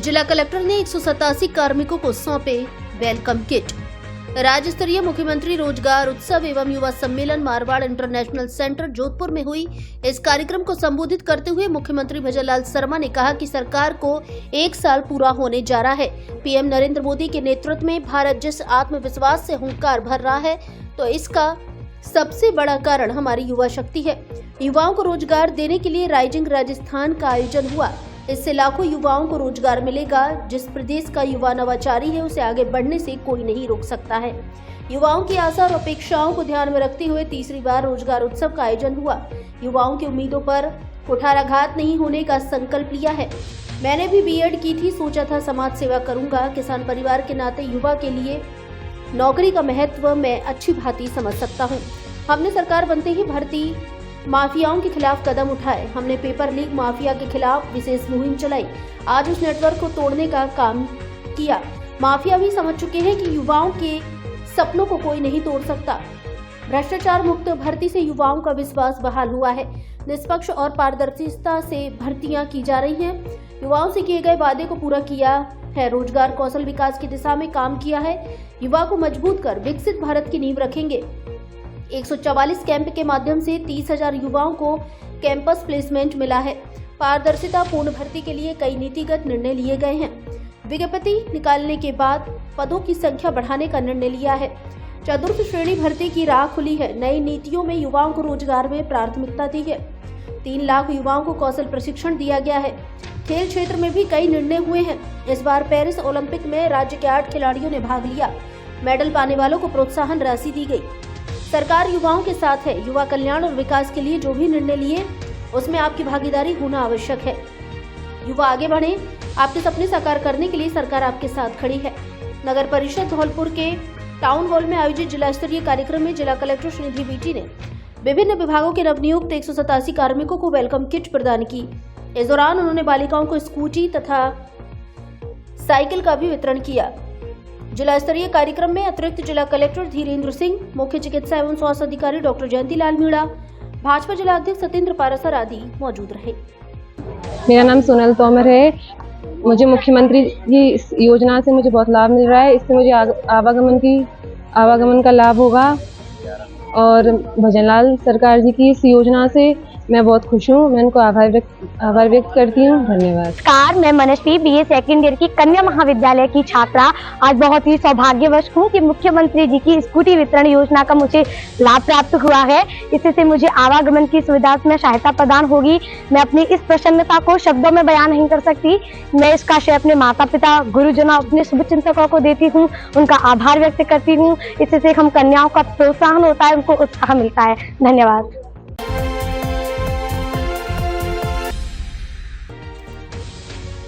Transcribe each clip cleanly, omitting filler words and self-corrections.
जिला कलेक्टर ने 187 कार्मिकों को सौंपे वेलकम किट। राज्य स्तरीय मुख्यमंत्री रोजगार उत्सव एवं युवा सम्मेलन मारवाड़ इंटरनेशनल सेंटर जोधपुर में हुई इस कार्यक्रम को संबोधित करते हुए मुख्यमंत्री भजनलाल शर्मा ने कहा कि सरकार को 1 साल पूरा होने जा रहा है। पीएम नरेंद्र मोदी के नेतृत्व में भारत जिस आत्मविश्वास से हुंकार भर रहा है, तो इसका सबसे बड़ा कारण हमारी युवा शक्ति है। युवाओं को रोजगार देने के लिए राइजिंग राजस्थान का आयोजन हुआ। इससे लाखों युवाओं को रोजगार मिलेगा। जिस प्रदेश का युवा नवाचारी है, उसे आगे बढ़ने से कोई नहीं रोक सकता है। युवाओं की आशा और अपेक्षाओं को ध्यान में रखते हुए तीसरी बार रोजगार उत्सव का आयोजन हुआ। युवाओं की उम्मीदों पर कुठाराघात नहीं होने का संकल्प लिया है। मैंने भी बीएड की थी, सोचा था समाज सेवा करूंगा। किसान परिवार के नाते युवा के लिए नौकरी का महत्व मैं अच्छी भांति समझ सकता हूँ। हमने सरकार बनते ही भर्ती माफियाओं के खिलाफ कदम उठाए। हमने पेपर लीक माफिया के खिलाफ विशेष मुहिम चलाई। आज उस नेटवर्क को तोड़ने का काम किया। माफिया भी समझ चुके हैं कि युवाओं के सपनों को कोई नहीं तोड़ सकता। भ्रष्टाचार मुक्त भर्ती से युवाओं का विश्वास बहाल हुआ है। निष्पक्ष और पारदर्शिता से भर्तियां की जा रही हैं। युवाओं से किए गए वादे को पूरा किया है। रोजगार कौशल विकास की दिशा में काम किया है। युवा को मजबूत कर विकसित भारत की नींव रखेंगे। 144 कैंप के माध्यम से 30,000 युवाओं को कैंपस प्लेसमेंट मिला है। पारदर्शिता पूर्ण भर्ती के लिए कई नीतिगत निर्णय लिए गए हैं। विज्ञप्ति निकालने के बाद पदों की संख्या बढ़ाने का निर्णय लिया है। चतुर्थ श्रेणी भर्ती की राह खुली है। नई नीतियों में युवाओं को रोजगार में प्राथमिकता दी है। 3 लाख युवाओं को कौशल प्रशिक्षण दिया गया है। खेल क्षेत्र में भी कई निर्णय हुए हैं। इस बार पेरिस ओलंपिक में राज्य के 8 खिलाड़ियों ने भाग लिया। मेडल पाने वालों को प्रोत्साहन राशि दी गई। सरकार युवाओं के साथ है। युवा कल्याण और विकास के लिए जो भी निर्णय लिए, उसमें आपकी भागीदारी होना आवश्यक है। युवा आगे बढ़े। आपके सपने साकार करने के लिए सरकार आपके साथ खड़ी है। नगर परिषद धौलपुर के टाउन हॉल में आयोजित जिला स्तरीय कार्यक्रम में जिला कलेक्टर श्रीनिधि बीटी ने विभिन्न विभागों के नवनियुक्त 187 कार्मिकों को वेलकम किट प्रदान की। इस दौरान उन्होंने बालिकाओं को स्कूटी तथा साइकिल का भी वितरण किया। जिला स्तरीय कार्यक्रम में अतिरिक्त जिला कलेक्टर धीरेन्द्र सिंह, मुख्य चिकित्सा एवं स्वास्थ्य अधिकारी डॉक्टर जयंती लाल मीणा, भाजपा जिला अध्यक्ष सतेंद्र पारासर आदि मौजूद रहे। मेरा नाम सोनल तोमर है। मुझे मुख्यमंत्री की इस योजना से मुझे बहुत लाभ मिल रहा है। इससे मुझे आवागमन का लाभ होगा और भजनलाल सरकार जी की इस योजना से मैं बहुत खुश हूँ। मैं उनको आभार व्यक्त करती हूँ। धन्यवाद। नमस्कार, मैं मनस्वी BA सेकेंड ईयर की कन्या महाविद्यालय की छात्रा। आज बहुत ही सौभाग्यवश हूँ कि मुख्यमंत्री जी की स्कूटी वितरण योजना का मुझे लाभ प्राप्त हुआ है। इससे मुझे आवागमन की सुविधा में सहायता प्रदान होगी। मैं अपनी इस प्रसन्नता को शब्दों में बयान नहीं कर सकती। मैं इसका श्रेय अपने माता पिता, गुरुजनों, अपने शुभचिंतकों को देती हूँ। उनका आभार व्यक्त करती हूँ। इससे हम कन्याओं का प्रोत्साहन होता है, उनको उत्साह मिलता है। धन्यवाद।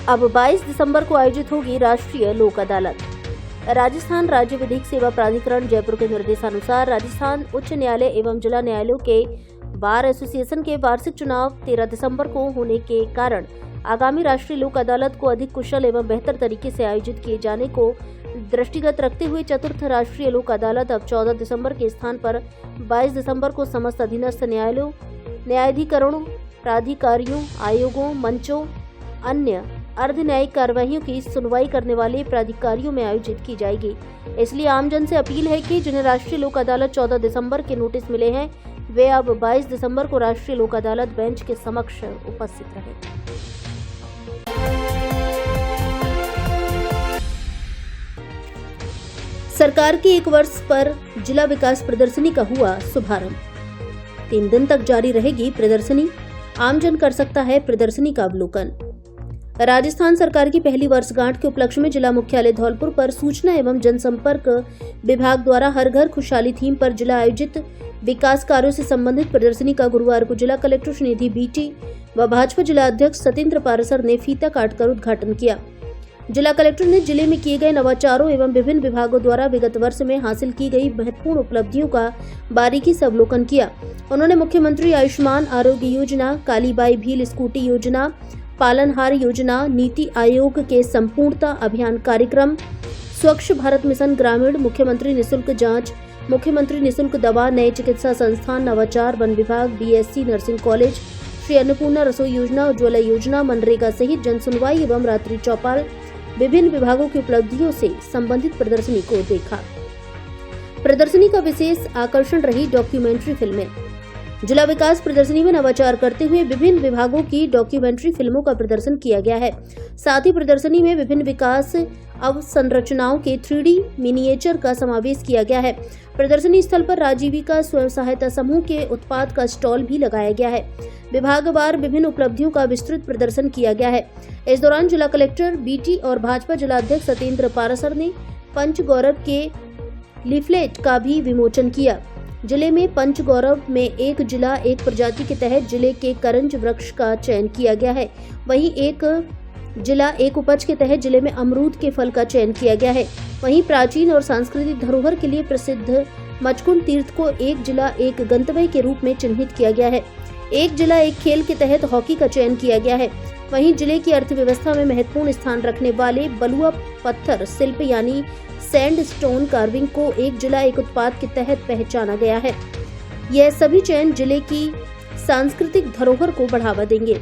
अब 22 दिसंबर को आयोजित होगी राष्ट्रीय लोक अदालत। राजस्थान राज्य विधिक सेवा प्राधिकरण जयपुर के निर्देशानुसार राजस्थान उच्च न्यायालय एवं जिला न्यायालयों के बार एसोसिएशन के वार्षिक चुनाव 13 दिसंबर को होने के कारण आगामी राष्ट्रीय लोक अदालत को अधिक कुशल एवं बेहतर तरीके से आयोजित किए जाने को दृष्टिगत रखते हुए चतुर्थ राष्ट्रीय लोक अदालत अब 14 दिसंबर के स्थान पर 22 दिसंबर को समस्त अधीनस्थ न्यायालयों, न्यायाधिकरणों, प्राधिकारियों, आयोगों, मंचों, अन्य अर्ध न्यायिक कार्यवाहियों की सुनवाई करने वाले प्राधिकारियों में आयोजित की जाएगी। इसलिए आमजन से अपील है कि जिन्हें राष्ट्रीय लोक अदालत 14 दिसंबर के नोटिस मिले हैं, वे अब 22 दिसंबर को राष्ट्रीय लोक अदालत बेंच के समक्ष उपस्थित रहें। सरकार की 1 वर्ष पर जिला विकास प्रदर्शनी का हुआ शुभारंभ। 3 दिन तक जारी रहेगी प्रदर्शनी। आमजन कर सकता है प्रदर्शनी का अवलोकन। राजस्थान सरकार की पहली वर्षगांठ के उपलक्ष्य में जिला मुख्यालय धौलपुर पर सूचना एवं जनसंपर्क विभाग द्वारा हर घर खुशहाली थीम पर जिला आयोजित विकास कार्यों से संबंधित प्रदर्शनी का गुरुवार को जिला कलेक्टर श्रीनिधि बीटी व भाजपा जिला अध्यक्ष सतेंद्र पारासर ने फीता काटकर उद्घाटन किया। जिला कलेक्टर ने जिले में किए गए नवाचारों एवं विभिन्न विभागों द्वारा विगत वर्ष में हासिल की गई महत्वपूर्ण उपलब्धियों का बारीकी से अवलोकन किया। उन्होंने मुख्यमंत्री आयुष्मान आरोग्य योजना, कालीबाई भील स्कूटी योजना, पालनहार योजना, नीति आयोग के संपूर्णता अभियान कार्यक्रम, स्वच्छ भारत मिशन ग्रामीण, मुख्यमंत्री निःशुल्क जांच, मुख्यमंत्री निःशुल्क दवा, नए चिकित्सा संस्थान, नवाचार, वन विभाग, BSc nursing college, Shri Annapurna रसोई योजना, उज्ज्वला योजना, मनरेगा सहित जन सुनवाई एवं रात्रि चौपाल विभिन्न विभागों की उपलब्धियों से संबंधित प्रदर्शनी को देखा। प्रदर्शनी का विशेष आकर्षण रही डॉक्यूमेंट्री फिल्में। जिला विकास प्रदर्शनी में नवाचार करते हुए विभिन्न विभागों की डॉक्यूमेंट्री फिल्मों का प्रदर्शन किया गया है। साथ ही प्रदर्शनी में विभिन्न विकास अवसंरचनाओं के 3D मिनिएचर का समावेश किया गया है। प्रदर्शनी स्थल पर राजीविका स्वयं सहायता समूह के उत्पाद का स्टॉल भी लगाया गया है। विभागवार विभिन्न उपलब्धियों का विस्तृत प्रदर्शन किया गया है। इस दौरान जिला कलेक्टर बीटी और भाजपा जिला अध्यक्ष सत्येंद्र पारासर ने पंच गौरव के लीफलेट का भी विमोचन किया। जिले में पंच गौरव में एक जिला एक प्रजाति के तहत जिले के करंज वृक्ष का चयन किया गया है। वहीं एक जिला एक उपज के तहत जिले में अमरूद के फल का चयन किया गया है। वहीं प्राचीन और सांस्कृतिक धरोहर के लिए प्रसिद्ध मचकुंड तीर्थ को एक जिला एक गंतव्य के रूप में चिन्हित किया गया है। एक जिला एक खेल के तहत हॉकी का चयन किया गया है। वहीं जिले की अर्थव्यवस्था में महत्वपूर्ण स्थान रखने वाले बलुआ पत्थर शिल्प यानी सैंड स्टोन कार्विंग को एक जिला एक उत्पाद के तहत पहचाना गया है। यह सभी चयन जिले की सांस्कृतिक धरोहर को बढ़ावा देंगे।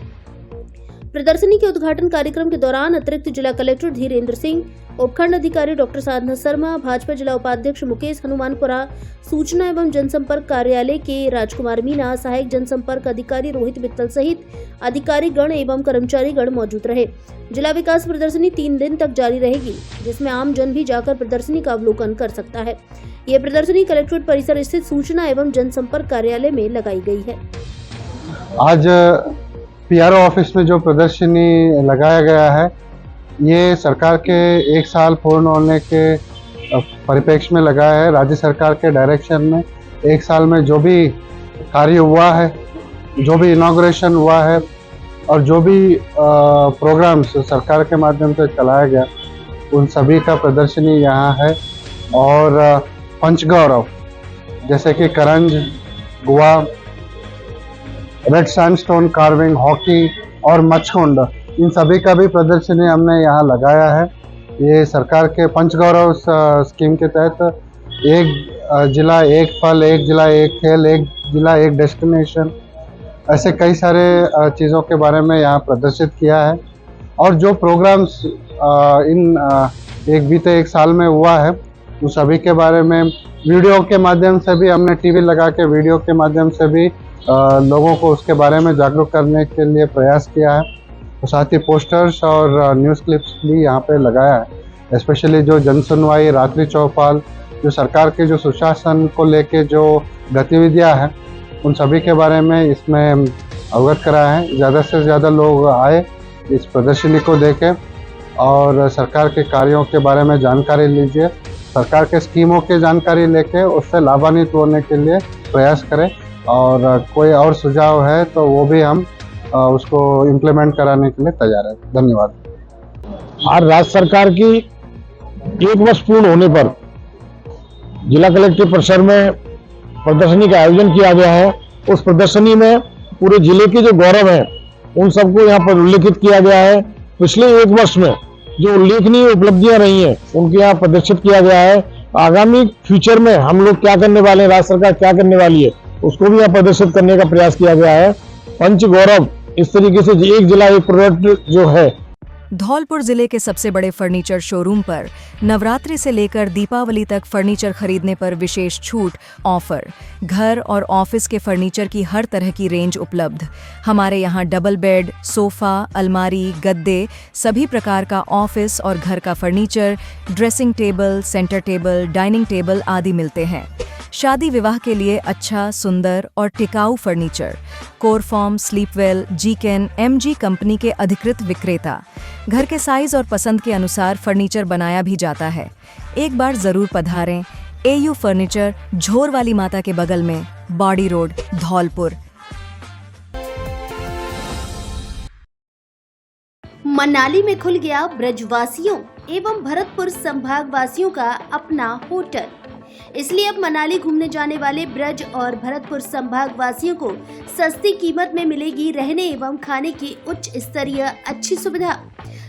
प्रदर्शनी के उद्घाटन कार्यक्रम के दौरान अतिरिक्त जिला कलेक्टर धीरेन्द्र सिंह, उपखंड अधिकारी डॉक्टर साधना शर्मा, भाजपा जिला उपाध्यक्ष मुकेश हनुमानपुरा, सूचना एवं जनसंपर्क कार्यालय के राजकुमार मीना, सहायक जनसंपर्क अधिकारी रोहित मित्तल सहित अधिकारी गण एवं कर्मचारी गण मौजूद रहे। जिला विकास प्रदर्शनी 3 दिन तक जारी रहेगी, जिसमें आम जन भी जाकर प्रदर्शनी का अवलोकन कर सकता है। ये प्रदर्शनी कलेक्ट्रेट परिसर स्थित सूचना एवं जनसंपर्क कार्यालय में लगाई गई है। आज पीआरओ ऑफिस में जो प्रदर्शनी लगाया गया है, ये सरकार के 1 साल पूर्ण होने के परिप्रेक्ष्य में लगाया है। राज्य सरकार के डायरेक्शन में 1 साल में जो भी कार्य हुआ है, जो भी इनॉग्रेशन हुआ है और जो भी प्रोग्राम्स सरकार के माध्यम से चलाया गया, उन सभी का प्रदर्शनी यहाँ है। और पंचगौरव जैसे कि करंज, गुआ, रेड सैंडस्टोन कार्विंग, हॉकी और मचकुंड, इन सभी का भी प्रदर्शनी हमने यहाँ लगाया है। ये सरकार के पंचगौरव स्कीम के तहत एक जिला एक फल, एक जिला एक खेल, एक जिला एक डेस्टिनेशन, ऐसे कई सारे चीज़ों के बारे में यहाँ प्रदर्शित किया है। और जो प्रोग्राम्स बीते 1 साल में हुआ है, उन सभी के बारे में वीडियो के माध्यम से भी हमने टीवी लगा के वीडियो के माध्यम से भी लोगों को उसके बारे में जागरूक करने के लिए प्रयास किया है। और साथ ही पोस्टर्स और न्यूज़ क्लिप्स भी यहाँ पे लगाया है। स्पेशली जो जन सुनवाई, रात्रि चौपाल, जो सरकार के जो सुशासन को लेके जो गतिविधियाँ हैं, उन सभी के बारे में इसमें अवगत कराया है। ज़्यादा से ज़्यादा लोग आए, इस प्रदर्शनी को देखें और सरकार के कार्यों के बारे में जानकारी लीजिए। सरकार के स्कीमों की जानकारी लेके उससे लाभान्वित होने के लिए प्रयास करें। और कोई और सुझाव है तो वो भी हम उसको इम्प्लीमेंट कराने के लिए तैयार है। धन्यवाद। आज राज्य सरकार की 1 वर्ष पूर्ण होने पर जिला कलेक्टर परिसर में प्रदर्शनी का आयोजन किया गया है। उस प्रदर्शनी में पूरे जिले के जो गौरव हैं, उन सबको यहाँ पर उल्लेखित किया गया है। पिछले 1 वर्ष में जो उल्लेखनीय उपलब्धियां रही हैं, उनके यहाँ प्रदर्शित किया गया है। आगामी फ्यूचर में हम लोग क्या करने वाले हैं, राज्य सरकार क्या करने वाली है, उसको भी यहाँ प्रदर्शित करने का प्रयास किया गया है। पंच गौरव इस तरीके से एक जिला एक प्रोडक्ट जो है। धौलपुर जिले के सबसे बड़े फर्नीचर शोरूम पर नवरात्रि से लेकर दीपावली तक फर्नीचर खरीदने पर विशेष छूट ऑफर। घर और ऑफिस के फर्नीचर की हर तरह की रेंज उपलब्ध। हमारे यहाँ डबल बेड, सोफा, अलमारी, गद्दे, सभी प्रकार का ऑफिस और घर का furniture, dressing table, centre table, dining table आदि मिलते हैं। शादी विवाह के लिए अच्छा, सुंदर और टिकाऊ फर्नीचर। कोरफॉर्म, स्लीपवेल, जीकेन, एमजी कंपनी के अधिकृत विक्रेता। घर के साइज और पसंद के अनुसार फर्नीचर बनाया भी जाता है। एक बार जरूर पधारें। एयू फर्नीचर, झोर वाली माता के बगल में, बॉडी रोड, धौलपुर। मनाली में खुल गया ब्रजवासियों एवं भरतपुर संभाग वासियों का अपना होटल। इसलिए अब मनाली घूमने जाने वाले ब्रज और भरतपुर संभाग वासियों को सस्ती कीमत में मिलेगी रहने एवं खाने की उच्च स्तरीय अच्छी सुविधा।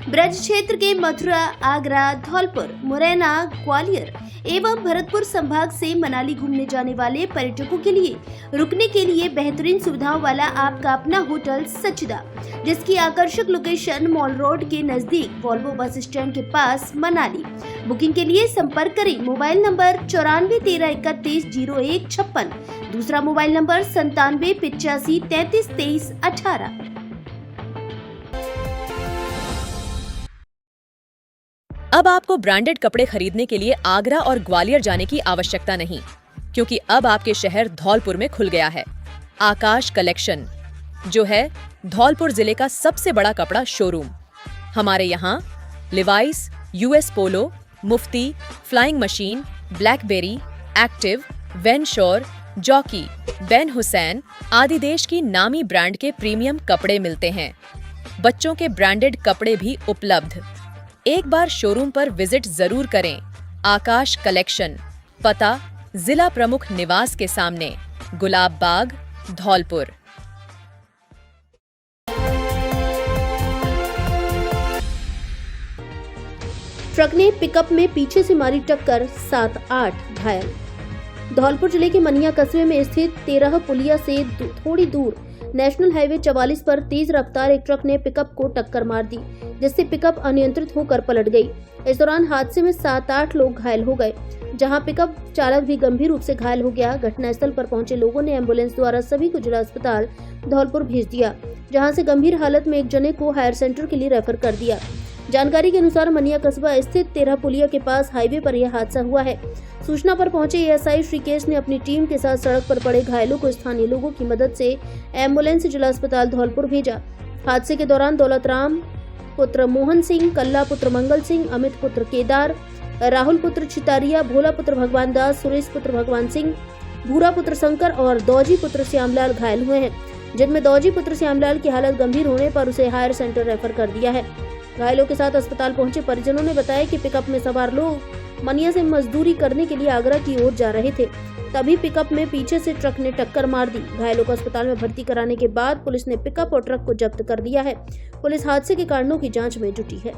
ब्रज क्षेत्र के मथुरा, आगरा, धौलपुर, मुरैना, ग्वालियर एवं भरतपुर संभाग से मनाली घूमने जाने वाले पर्यटकों के लिए रुकने के लिए बेहतरीन सुविधाओं वाला आपका अपना होटल सचिदा, जिसकी आकर्षक लोकेशन मॉल रोड के नजदीक वॉल्वो बस स्टैंड के पास मनाली। बुकिंग के लिए संपर्क करें मोबाइल नंबर 9413310156, दूसरा मोबाइल नंबर 9785332318। अब आपको ब्रांडेड कपड़े खरीदने के लिए आगरा और ग्वालियर जाने की आवश्यकता नहीं, क्योंकि अब आपके शहर धौलपुर में खुल गया है आकाश कलेक्शन, जो है धौलपुर जिले का सबसे बड़ा कपड़ा शोरूम। हमारे यहाँ Levi's, US Polo, Mufti, Flying Machine, Blackberry, active, वेनशोर, जॉकी, बेन हुसैन आदि देश की नामी ब्रांड के प्रीमियम कपड़े मिलते हैं। बच्चों के ब्रांडेड कपड़े भी उपलब्ध। एक बार शोरूम पर विजिट जरूर करें। आकाश कलेक्शन, पता जिला प्रमुख निवास के सामने, गुलाब बाग, धौलपुर। ट्रक ने पिकअप में पीछे से मारी टक्कर, 7-8 घायल। धौलपुर जिले के मनिया कस्बे में स्थित 13 पुलिया से थोड़ी दूर नेशनल हाईवे 44 पर तेज रफ्तार एक ट्रक ने पिकअप को टक्कर मार दी, जिससे पिकअप अनियंत्रित होकर पलट गई। इस दौरान हादसे में 7-8 लोग घायल हो गए, जहां पिकअप चालक भी गंभीर रूप से घायल हो गया। घटनास्थल पर पहुंचे लोगों ने एम्बुलेंस द्वारा सभी को जिला अस्पताल धौलपुर भेज दिया, जहां से गंभीर हालत में एक जने को हायर सेंटर के लिए रेफर कर दिया। जानकारी के अनुसार मनिया कस्बा स्थित 13 पुलिया के पास हाईवे पर यह हादसा हुआ है। सूचना पर पहुंचे एएसआई श्रीकेश ने अपनी टीम के साथ सड़क पर पड़े घायलों को स्थानीय लोगों की मदद से एम्बुलेंस जिला अस्पताल धौलपुर भेजा। हादसे के दौरान दौलतराम पुत्र मोहन सिंह, कल्ला पुत्र मंगल सिंह, अमित पुत्र केदार, राहुल पुत्र चितारिया, भोला पुत्र भगवान दास, सुरेश पुत्र भगवान सिंह, भूरा पुत्र शंकर और दौजी पुत्र श्यामलाल घायल हुए हैं, जिनमें दौजी पुत्र श्यामलाल की हालत गंभीर होने पर उसे हायर सेंटर रेफर कर दिया है। घायलों के साथ अस्पताल पहुंचे परिजनों ने बताया कि पिकअप में सवार लोग मनिया से मजदूरी करने के लिए आगरा की ओर जा रहे थे, तभी पिकअप में पीछे से ट्रक ने टक्कर मार दी। घायलों को अस्पताल में भर्ती कराने के बाद पुलिस ने पिकअप और ट्रक को जब्त कर दिया है। पुलिस हादसे के कारणों की जांच में जुटी है।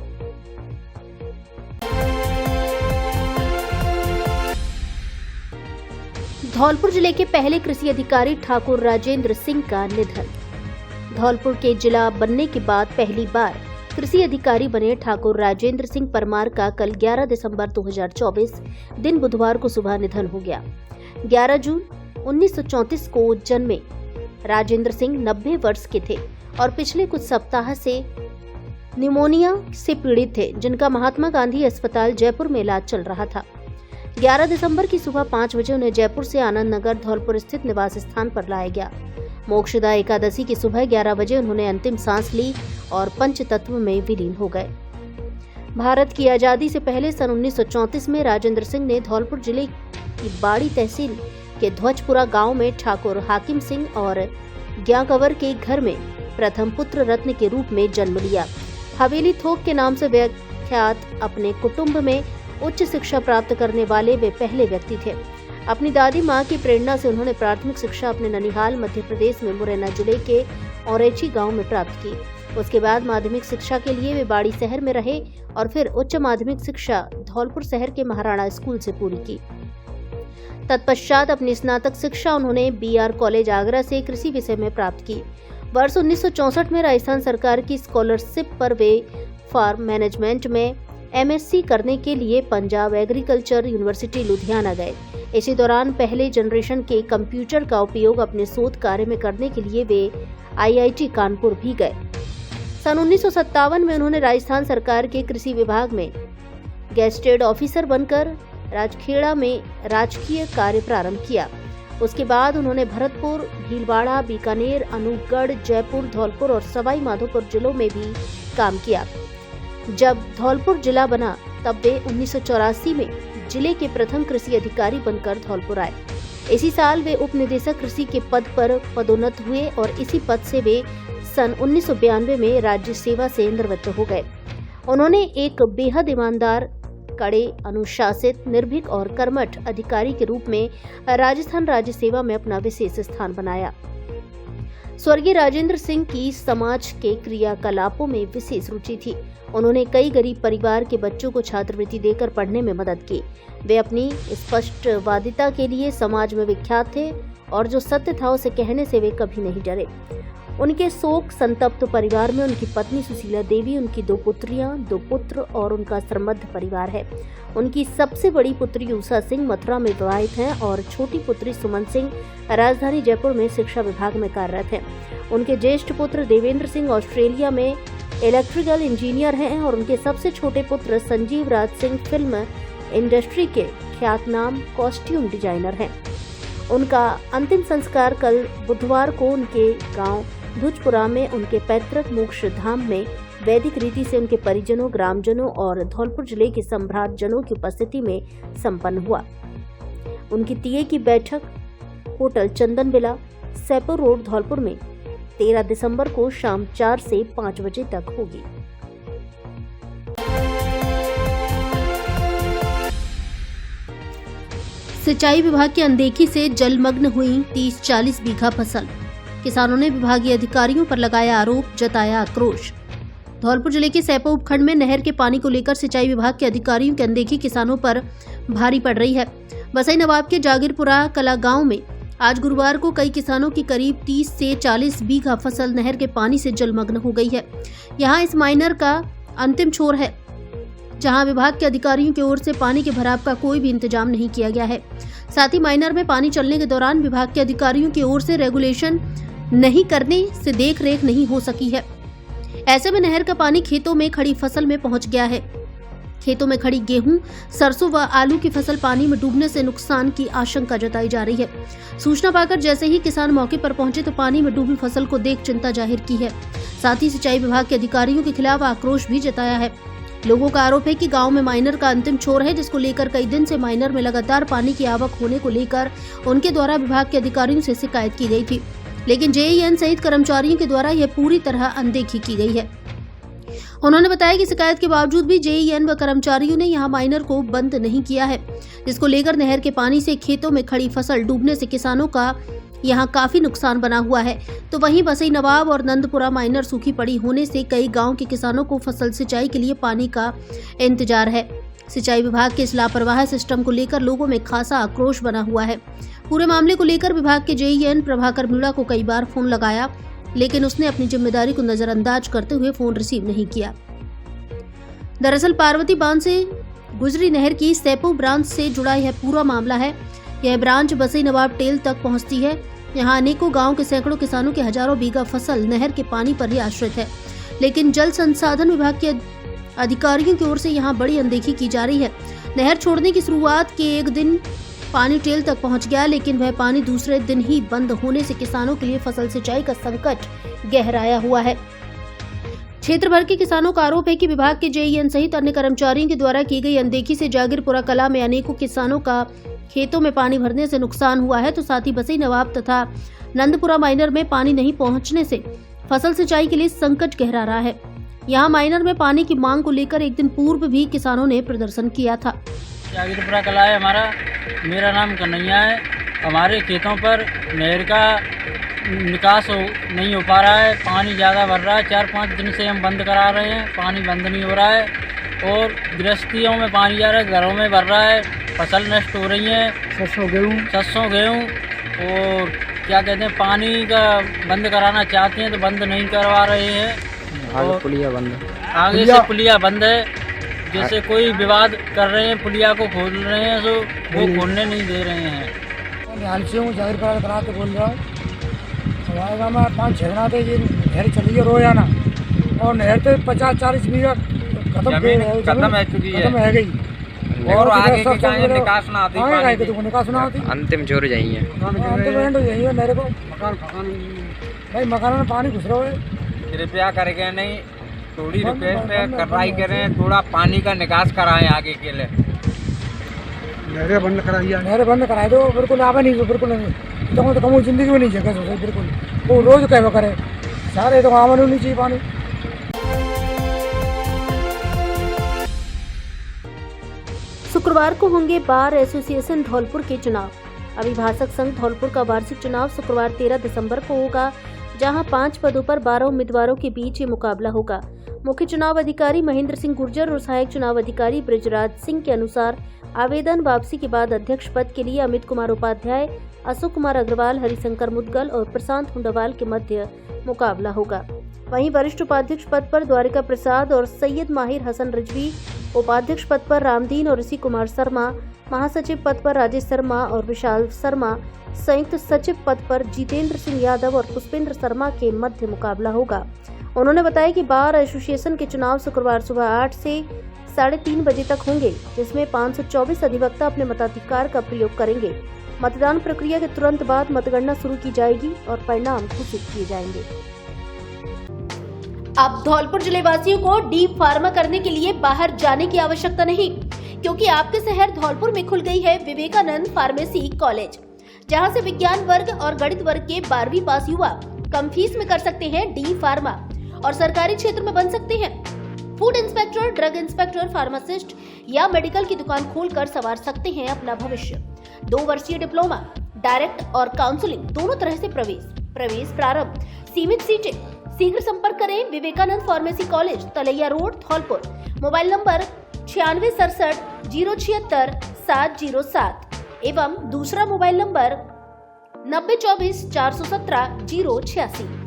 धौलपुर जिले के पहले कृषि अधिकारी ठाकुर राजेंद्र सिंह का निधन। धौलपुर के जिला बनने के बाद पहली बार कृषि अधिकारी बने ठाकुर राजेंद्र सिंह परमार का कल 11 दिसंबर 2024 दिन बुधवार को सुबह निधन हो गया। 11 जून 1934 को जन्मे राजेंद्र सिंह 90 वर्ष के थे और पिछले कुछ सप्ताह से निमोनिया से पीड़ित थे, जिनका महात्मा गांधी अस्पताल जयपुर में इलाज चल रहा था। 11 दिसंबर की सुबह 5 बजे उन्हें जयपुर से आनंद नगर धौलपुर स्थित निवास स्थान पर लाया गया। मोक्षदा एकादशी की सुबह 11 बजे उन्होंने अंतिम सांस ली और पंच तत्व में विलीन हो गए। भारत की आजादी से पहले सन 1934 में राजेंद्र सिंह ने धौलपुर जिले की बाड़ी तहसील के ध्वजपुरा गांव में ठाकुर हाकिम सिंह और ज्ञाकवर के घर में प्रथम पुत्र रत्न के रूप में जन्म लिया। हवेली थोक के नाम से विख्यात अपने कुटुंब में उच्च शिक्षा प्राप्त करने वाले वे पहले व्यक्ति थे। अपनी दादी माँ की प्रेरणा से उन्होंने प्राथमिक शिक्षा अपने ननिहाल मध्य प्रदेश में मुरैना जिले के औरेची गांव में प्राप्त की। उसके बाद माध्यमिक शिक्षा के लिए वे बाड़ी शहर में रहे और फिर उच्च माध्यमिक शिक्षा धौलपुर शहर के महाराणा स्कूल से पूरी की। तत्पश्चात अपनी स्नातक शिक्षा उन्होंने बीआर कॉलेज आगरा से कृषि विषय में प्राप्त की। वर्ष 1964 में राजस्थान सरकार की स्कॉलरशिप पर वे फार्म मैनेजमेंट में एमएससी करने के लिए पंजाब एग्रीकल्चर यूनिवर्सिटी लुधियाना गए। इसी दौरान पहले जनरेशन के कंप्यूटर का उपयोग अपने शोध कार्य में करने के लिए वे आईआईटी कानपुर भी गए। सन 1957 में उन्होंने राजस्थान सरकार के कृषि विभाग में गेस्टेड ऑफिसर बनकर राजखेड़ा में राजकीय कार्य प्रारंभ किया। उसके बाद उन्होंने भरतपुर, भीलवाड़ा, बीकानेर, अनूपगढ़, जयपुर, धौलपुर और सवाई माधोपुर जिलों में भी काम किया। जब धौलपुर जिला बना तब वे 1984 में जिले के प्रथम कृषि अधिकारी बनकर धौलपुर आए। इसी साल वे उप निदेशक कृषि के पद पर पदोन्नत हुए और इसी पद से वे सन 1992 में राज्य सेवा से निवृत्त हो गए। उन्होंने एक बेहद ईमानदार, कड़े, अनुशासित, निर्भीक और कर्मठ अधिकारी के रूप में राजस्थान राज्य सेवा में अपना विशेष स्थान बनाया। स्वर्गीय राजेंद्र सिंह की समाज के क्रियाकलापों में विशेष रुचि थी। उन्होंने कई गरीब परिवार के बच्चों को छात्रवृत्ति देकर पढ़ने में मदद की। वे अपनी स्पष्टवादिता के लिए समाज में विख्यात थे और जो सत्य था उसे कहने से वे कभी नहीं डरे। उनके शोक संतप्त परिवार में उनकी पत्नी सुशीला देवी, उनकी 2 पुत्रियां, 2 पुत्र और उनका समृद्ध परिवार है। उनकी सबसे बड़ी पुत्री उषा सिंह मथुरा में विवाहित हैं और छोटी पुत्री सुमन सिंह राजधानी जयपुर में शिक्षा विभाग में कार्यरत हैं। उनके ज्येष्ठ पुत्र देवेंद्र सिंह ऑस्ट्रेलिया में इलेक्ट्रिकल इंजीनियर हैं और उनके सबसे छोटे पुत्र संजीव राज सिंह फिल्म इंडस्ट्री के ख्यातनाम कॉस्ट्यूम डिजाइनर हैं। उनका अंतिम संस्कार कल बुधवार को उनके गांव धुजपुरा में उनके पैतृक मोक्ष धाम में वैदिक रीति से उनके परिजनों, ग्रामजनों और धौलपुर जिले के सम्राट जनों की उपस्थिति में संपन्न हुआ। उनकी तिये की बैठक होटल चंदन विला, सैपुर रोड, धौलपुर में 13 दिसंबर को शाम 4 से 5 बजे तक होगी। सिंचाई विभाग की अनदेखी से जलमग्न हुई 30-40 बीघा फसल। किसानों ने विभागीय अधिकारियों पर लगाया आरोप, जताया आक्रोश। धौलपुर जिले के सैपो उपखंड में नहर के पानी को लेकर सिंचाई विभाग के अधिकारियों की अनदेखी किसानों पर भारी पड़ रही है। वसई नवाब के जागीरपुरा कला गांव में आज गुरुवार को कई किसानों की करीब 30 से 40 बीघा फसल नहर के पानी से जलमग्न हो गई है। यहाँ इस माइनर का अंतिम छोर है, जहां विभाग के अधिकारियों की ओर से पानी के भराव का कोई भी इंतजाम नहीं किया गया है। साथ ही माइनर में पानी चलने के दौरान विभाग के अधिकारियों की ओर से रेगुलेशन नहीं करने से देखरेख नहीं हो सकी है। ऐसे में नहर का पानी खेतों में खड़ी फसल में पहुंच गया है। खेतों में खड़ी गेहूं, सरसों व आलू की फसल पानी में डूबने से नुकसान की आशंका जताई जा रही है। सूचना पाकर जैसे ही किसान मौके पर पहुंचे तो पानी में डूबी फसल को देख चिंता जाहिर की है। साथ ही सिंचाई विभाग के अधिकारियों के खिलाफ आक्रोश भी जताया है। लोगों का आरोप है कि गांव में माइनर का अंतिम छोर है, जिसको लेकर कई दिन से माइनर में लगातार पानी की आवक होने को लेकर उनके द्वारा विभाग के अधिकारियों से शिकायत की गई थी, लेकिन जेईएन सहित कर्मचारियों के द्वारा यह पूरी तरह अनदेखी की गई है। उन्होंने बताया कि शिकायत के बावजूद भी जेईएन व कर्मचारियों ने यहां माइनर को बंद नहीं किया है, जिसको लेकर नहर के पानी से खेतों में खड़ी फसल डूबने से किसानों का यहां काफी नुकसान बना हुआ है। तो वहीं वसई नवाब और नंदपुरा माइनर सूखी पड़ी होने से कई गांव के किसानों को फसल सिंचाई के लिए पानी का इंतजार है। सिंचाई विभाग के इस लापरवाह सिस्टम को लेकर लोगों में खासा आक्रोश बना हुआ है। पूरे मामले को लेकर विभाग के जेईएन प्रभाकर मीणा को कई बार फोन लगाया, लेकिन उसने अपनी जिम्मेदारी को नजरअंदाज करते हुए फोन रिसीव नहीं किया। दरअसल पार्वती बांध से गुजरी नहर की सैपो ब्रांच से जुड़ा यह पूरा मामला है। यह ब्रांच वसई नवाब टेल तक पहुंचती है। यहाँ अनेकों गांव के सैकड़ों किसानों के हजारों बीघा फसल नहर के पानी पर ही आश्रित है, लेकिन जल संसाधन विभाग के अधिकारियों की ओर से यहाँ बड़ी अनदेखी की जा रही है। नहर छोड़ने की शुरुआत के एक दिन पानी टेल तक पहुंच गया, लेकिन वह पानी दूसरे दिन ही बंद होने से किसानों के लिए फसल सिंचाई का संकट गहराया हुआ है। क्षेत्र भर के किसानों का आरोप है कि विभाग के जेईएन सहित अन्य कर्मचारियों के द्वारा की गई अनदेखी से जागीरपुरा कला में अनेकों किसानों का खेतों में पानी भरने से नुकसान हुआ है, तो साथ ही वसई नवाब तथा नंदपुरा माइनर में पानी नहीं पहुंचने से फसल सिंचाई के लिए संकट गहरा रहा है। यहाँ माइनर में पानी की मांग को लेकर एक दिन पूर्व भी किसानों ने प्रदर्शन किया था। जागीरपुरा कला है हमारा, मेरा नाम कन्हैया है। हमारे खेतों पर नहर का निकास नहीं हो पा रहा है, पानी ज़्यादा भर रहा है। 4-5 दिन से हम बंद करा रहे हैं, पानी बंद नहीं हो रहा है और गृहस्थियों में पानी जा रहा है, घरों में भर रहा है, फसल नष्ट हो रही है, सरसों गेहूँ और क्या कहते हैं, पानी का बंद कराना चाहते हैं तो बंद नहीं करवा रहे हैं। आगे पुलिया बंद है, आगे से पुलिया बंद है। जैसे कोई विवाद कर रहे हैं, पुलिया को खोल रहे हैं तो वो खोलने नहीं दे रहे हैं। जागीरपुरा कला तो बोल रहा हूँ। हमारे गाँव में 5-6 दिन आते ये नहर चली है रोजाना, और नहर तो 50-40 बीघा खत्म है चुकी है गई, और आगे की निकास ना आती, अंतिम जोर जाइए, अंतिम एंड हो जाइए। मेरे को भाई मकान में पानी घुस रहा है। कृपया करके नहीं, थोड़ी रिक्वेस्ट है, कार्रवाई करें, थोड़ा पानी का निकास कराएं आगे के लिए। नहरें बंद कराए दो, बिल्कुल आवे नहीं, बिल्कुल नहीं तो कम जिंदगी में नहीं जगह सोचे, बिल्कुल वो रोज कहवा करे सारे तो आवन नहीं चाहिए पानी। शुक्रवार को होंगे बार एसोसिएशन धौलपुर के चुनाव। अभिभाषक संघ धौलपुर का वार्षिक चुनाव शुक्रवार 13 दिसंबर को होगा। जहां 5 पदों पर 12 उम्मीदवारों के बीच ये मुकाबला होगा। मुख्य चुनाव अधिकारी महेंद्र सिंह गुर्जर और सहायक चुनाव अधिकारी ब्रिजराज सिंह के अनुसार आवेदन वापसी के बाद अध्यक्ष पद के लिए अमित कुमार उपाध्याय, अशोक कुमार अग्रवाल, हरिशंकर मुदगल और प्रशांत हुंडावाल के मध्य मुकाबला होगा। वहीं वरिष्ठ उपाध्यक्ष पद पर द्वारिका प्रसाद और सैयद माहिर हसन रिजवी, उपाध्यक्ष पद पर रामदीन और ऋषि कुमार शर्मा, महासचिव पद पर राजेश शर्मा और विशाल शर्मा, संयुक्त सचिव पद पर जितेंद्र सिंह यादव और पुष्पेंद्र शर्मा के मध्य मुकाबला होगा। उन्होंने बताया कि बार एसोसिएशन के चुनाव शुक्रवार सुबह 8 से 3:30 बजे तक होंगे, जिसमें 524 अधिवक्ता अपने मताधिकार का प्रयोग करेंगे। मतदान प्रक्रिया के तुरंत बाद मतगणना शुरू की जाएगी और परिणाम घोषित किए जाएंगे। अब धौलपुर जिले वासियों को डी फार्मा करने के लिए बाहर जाने की आवश्यकता नहीं, क्योंकि आपके शहर धौलपुर में खुल गई है विवेकानंद फार्मेसी कॉलेज, जहां से विज्ञान वर्ग और गणित वर्ग के 12वीं पास युवा कम फीस में कर सकते हैं डी फार्मा और सरकारी क्षेत्र में बन सकते हैं। Food inspector, drug inspector, pharmacist या मेडिकल की दुकान खोलकर संवार सकते हैं अपना भविष्य। 2 वर्षीय डिप्लोमा, डायरेक्ट और काउंसलिंग दोनों तरह से प्रवेश प्रारंभ, सीमित सीटें। शीघ्र संपर्क करें विवेकानंद फार्मेसी कॉलेज, तलैया रोड, धौलपुर। मोबाइल नंबर 9667 076 707 एवं दूसरा मोबाइल नंबर 9024 417 086।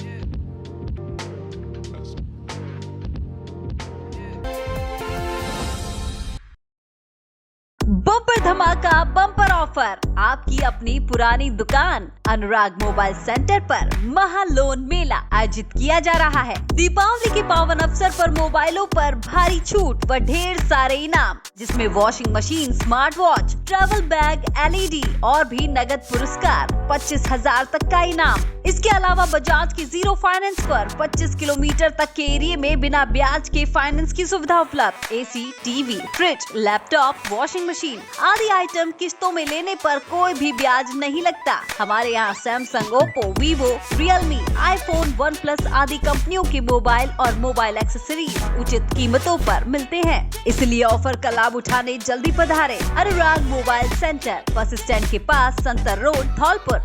बम्पर धमाका, बम्पर ऑफर। आपकी अपनी पुरानी दुकान अनुराग मोबाइल सेंटर पर महालोन मेला आयोजित किया जा रहा है। दीपावली के पावन अवसर पर मोबाइलों पर भारी छूट व ढेर सारे इनाम, जिसमें washing machine, smart watch, travel bag, LED और भी नगद पुरस्कार 25,000 तक का इनाम। इसके अलावा बजाज की 0 फाइनेंस पर 25 किलोमीटर तक के एरिया में बिना ब्याज के फाइनेंस की सुविधा उपलब्ध। AC, TV, fridge, laptop, washing machine आदि आइटम किस्तों में लेने पर कोई भी ब्याज नहीं लगता। हमारे यहाँ Samsung, Oppo, Vivo, Realme, iPhone, OnePlus आदि कंपनियों के मोबाइल और मोबाइल एक्सेसरीज उचित कीमतों पर मिलते हैं। इसलिए ऑफर का लाभ उठाने जल्दी पधारें। अनुराग मोबाइल सेंटर, बस स्टैंड के पास, संतर रोड, धौलपुर।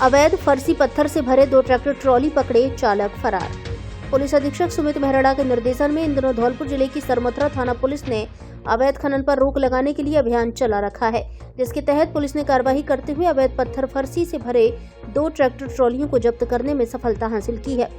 अवैध फर्जी पत्थर से भरे 2 ट्रैक्टर ट्रॉली पकड़े, चालक फरार। पुलिस अधीक्षक सुमित मेहरड़ा के निर्देशन में इन दिनों धौलपुर जिले की सरमथुरा थाना पुलिस ने अवैध खनन पर रोक लगाने के लिए अभियान चला रखा है, जिसके तहत पुलिस ने कार्रवाई करते हुए अवैध पत्थर फर्जी से भरे 2 ट्रैक्टर ट्रॉलियों को जब्त करने में सफलता हासिल की है।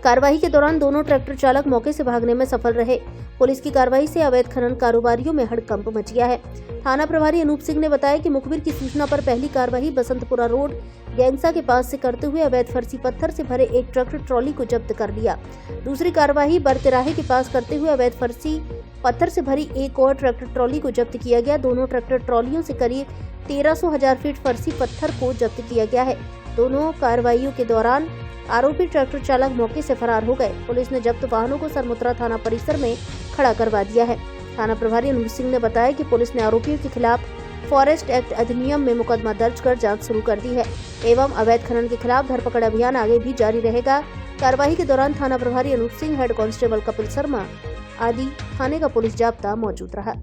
कार्रवाई के दौरान दोनों ट्रैक्टर चालक मौके से भागने में सफल रहे। पुलिस की कार्रवाई से अवैध खनन कारोबारियों में हड़कंप मच गया है। थाना प्रभारी अनूप सिंह ने बताया कि मुखबिर की सूचना पर पहली कार्रवाई बसंतपुरा रोड गैंगसा के पास से करते हुए अवैध फर्जी पत्थर से भरे 1 ट्रैक्टर ट्रॉली को जब्त कर लिया। दूसरी कार्रवाई बरतिराहे के पास करते हुए अवैध फर्जी पत्थर से भरी 1 और ट्रैक्टर ट्रॉली को जब्त किया गया। दोनों ट्रैक्टर ट्रॉलियों से करीब 1300,000 फीट फर्जी पत्थर को जब्त किया गया है। दोनों कार्रवाइयों के दौरान आरोपी ट्रैक्टर चालक मौके से फरार हो गए। पुलिस ने जब्त वाहनों को सरमथुरा थाना परिसर में खड़ा करवा दिया है। थाना प्रभारी अनूप सिंह ने बताया कि पुलिस ने आरोपियों के खिलाफ फॉरेस्ट एक्ट अधिनियम में मुकदमा दर्ज कर जांच शुरू कर दी है एवं अवैध खनन के खिलाफ धरपकड़ अभियान आगे भी जारी रहेगा। कार्रवाई के दौरान थाना प्रभारी अनूप सिंह, हेड कांस्टेबल कपिल शर्मा आदि थाने का पुलिस जाब्ता मौजूद रहा।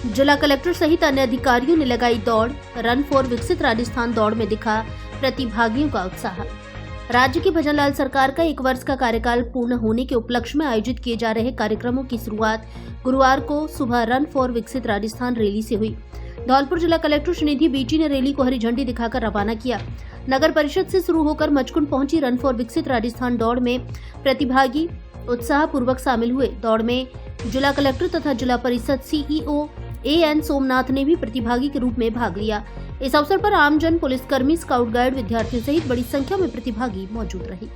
जिला कलेक्टर सहित अन्य अधिकारियों ने लगाई दौड़। रन फॉर विकसित राजस्थान दौड़ में दिखा प्रतिभागियों का उत्साह। राज्य की भजनलाल सरकार का 1 वर्ष का कार्यकाल पूर्ण होने के उपलक्ष्य में आयोजित किए जा रहे कार्यक्रमों की शुरुआत गुरुवार को सुबह रन फॉर विकसित राजस्थान रैली से हुई। धौलपुर जिला कलेक्टर श्रीनिधि बीटी ने रैली को हरी झंडी दिखाकर रवाना किया। नगर परिषद से शुरू होकर मचकुंड पहुंची रन फॉर विकसित राजस्थान दौड़ में प्रतिभागी उत्साह पूर्वक शामिल हुए। दौड़ में जिला कलेक्टर तथा जिला परिषद CEO AN सोमनाथ ने भी प्रतिभागी के रूप में भाग लिया। इस अवसर पर आमजन, पुलिसकर्मी, स्काउट गाइड, विद्यार्थियों सहित बड़ी संख्या में प्रतिभागी मौजूद रहे।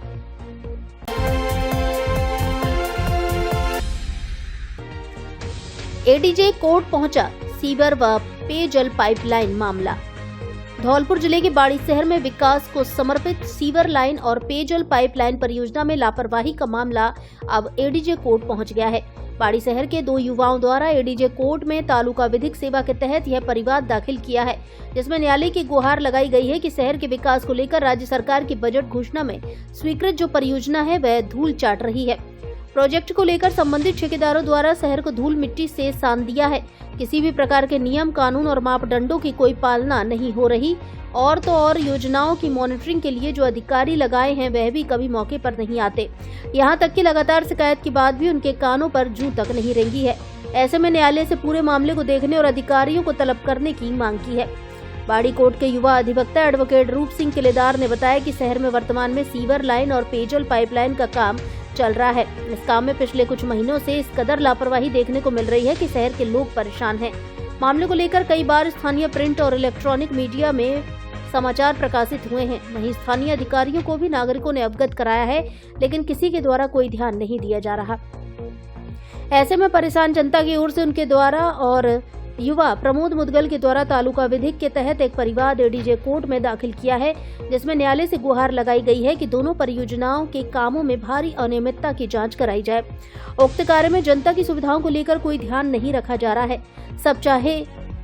ADJ कोर्ट पहुंचा सीवर व पेयजल पाइपलाइन मामला। धौलपुर जिले के बाड़ी शहर में विकास को समर्पित सीवर लाइन और पेयजल पाइपलाइन परियोजना में लापरवाही का मामला अब ADJ कोर्ट पहुंच गया है। बाड़ी शहर के 2 युवाओं द्वारा ADJ कोर्ट में तालुका विधिक सेवा के तहत यह परिवाद दाखिल किया है, जिसमें न्यायालय की गुहार लगाई गई है कि शहर के विकास को लेकर राज्य सरकार की बजट घोषणा में स्वीकृत जो परियोजना है वह धूल चाट रही है। प्रोजेक्ट को लेकर संबंधित ठेकेदारों द्वारा शहर को धूल मिट्टी से सान दिया है। किसी भी प्रकार के नियम, कानून और मापदंडों की कोई पालना नहीं हो रही। और तो और योजनाओं की मॉनिटरिंग के लिए जो अधिकारी लगाए हैं वह भी कभी मौके पर नहीं आते। यहां तक कि लगातार शिकायत के बाद भी उनके कानों पर जूं तक नहीं रेंगी है। ऐसे में न्यायालय से पूरे मामले को देखने और अधिकारियों को तलब करने की मांग की है। बाड़ी कोर्ट के युवा अधिवक्ता एडवोकेट रूप सिंह किलेदार ने बताया कि शहर में वर्तमान में सीवर लाइन और पेयजल पाइपलाइन का काम चल रहा है। इस काम में पिछले कुछ महीनों से इस कदर लापरवाही देखने को मिल रही है कि शहर के लोग परेशान हैं। मामले को लेकर कई बार स्थानीय प्रिंट और इलेक्ट्रॉनिक मीडिया में समाचार प्रकाशित हुए हैं। वहीं स्थानीय अधिकारियों को भी नागरिकों ने अवगत कराया है, लेकिन किसी के द्वारा कोई ध्यान नहीं दिया जा रहा। ऐसे में परेशान जनता की ओर से उनके द्वारा और युवा प्रमोद मुदगल के द्वारा तालुका विधिक के तहत एक परिवाद एडीजे कोर्ट में दाखिल किया है, जिसमें न्यायालय से गुहार लगाई गई है कि दोनों परियोजनाओं के कामों में भारी अनियमितता की जांच कराई जाए। उक्त कार्य में जनता की सुविधाओं को लेकर कोई ध्यान नहीं रखा जा रहा है।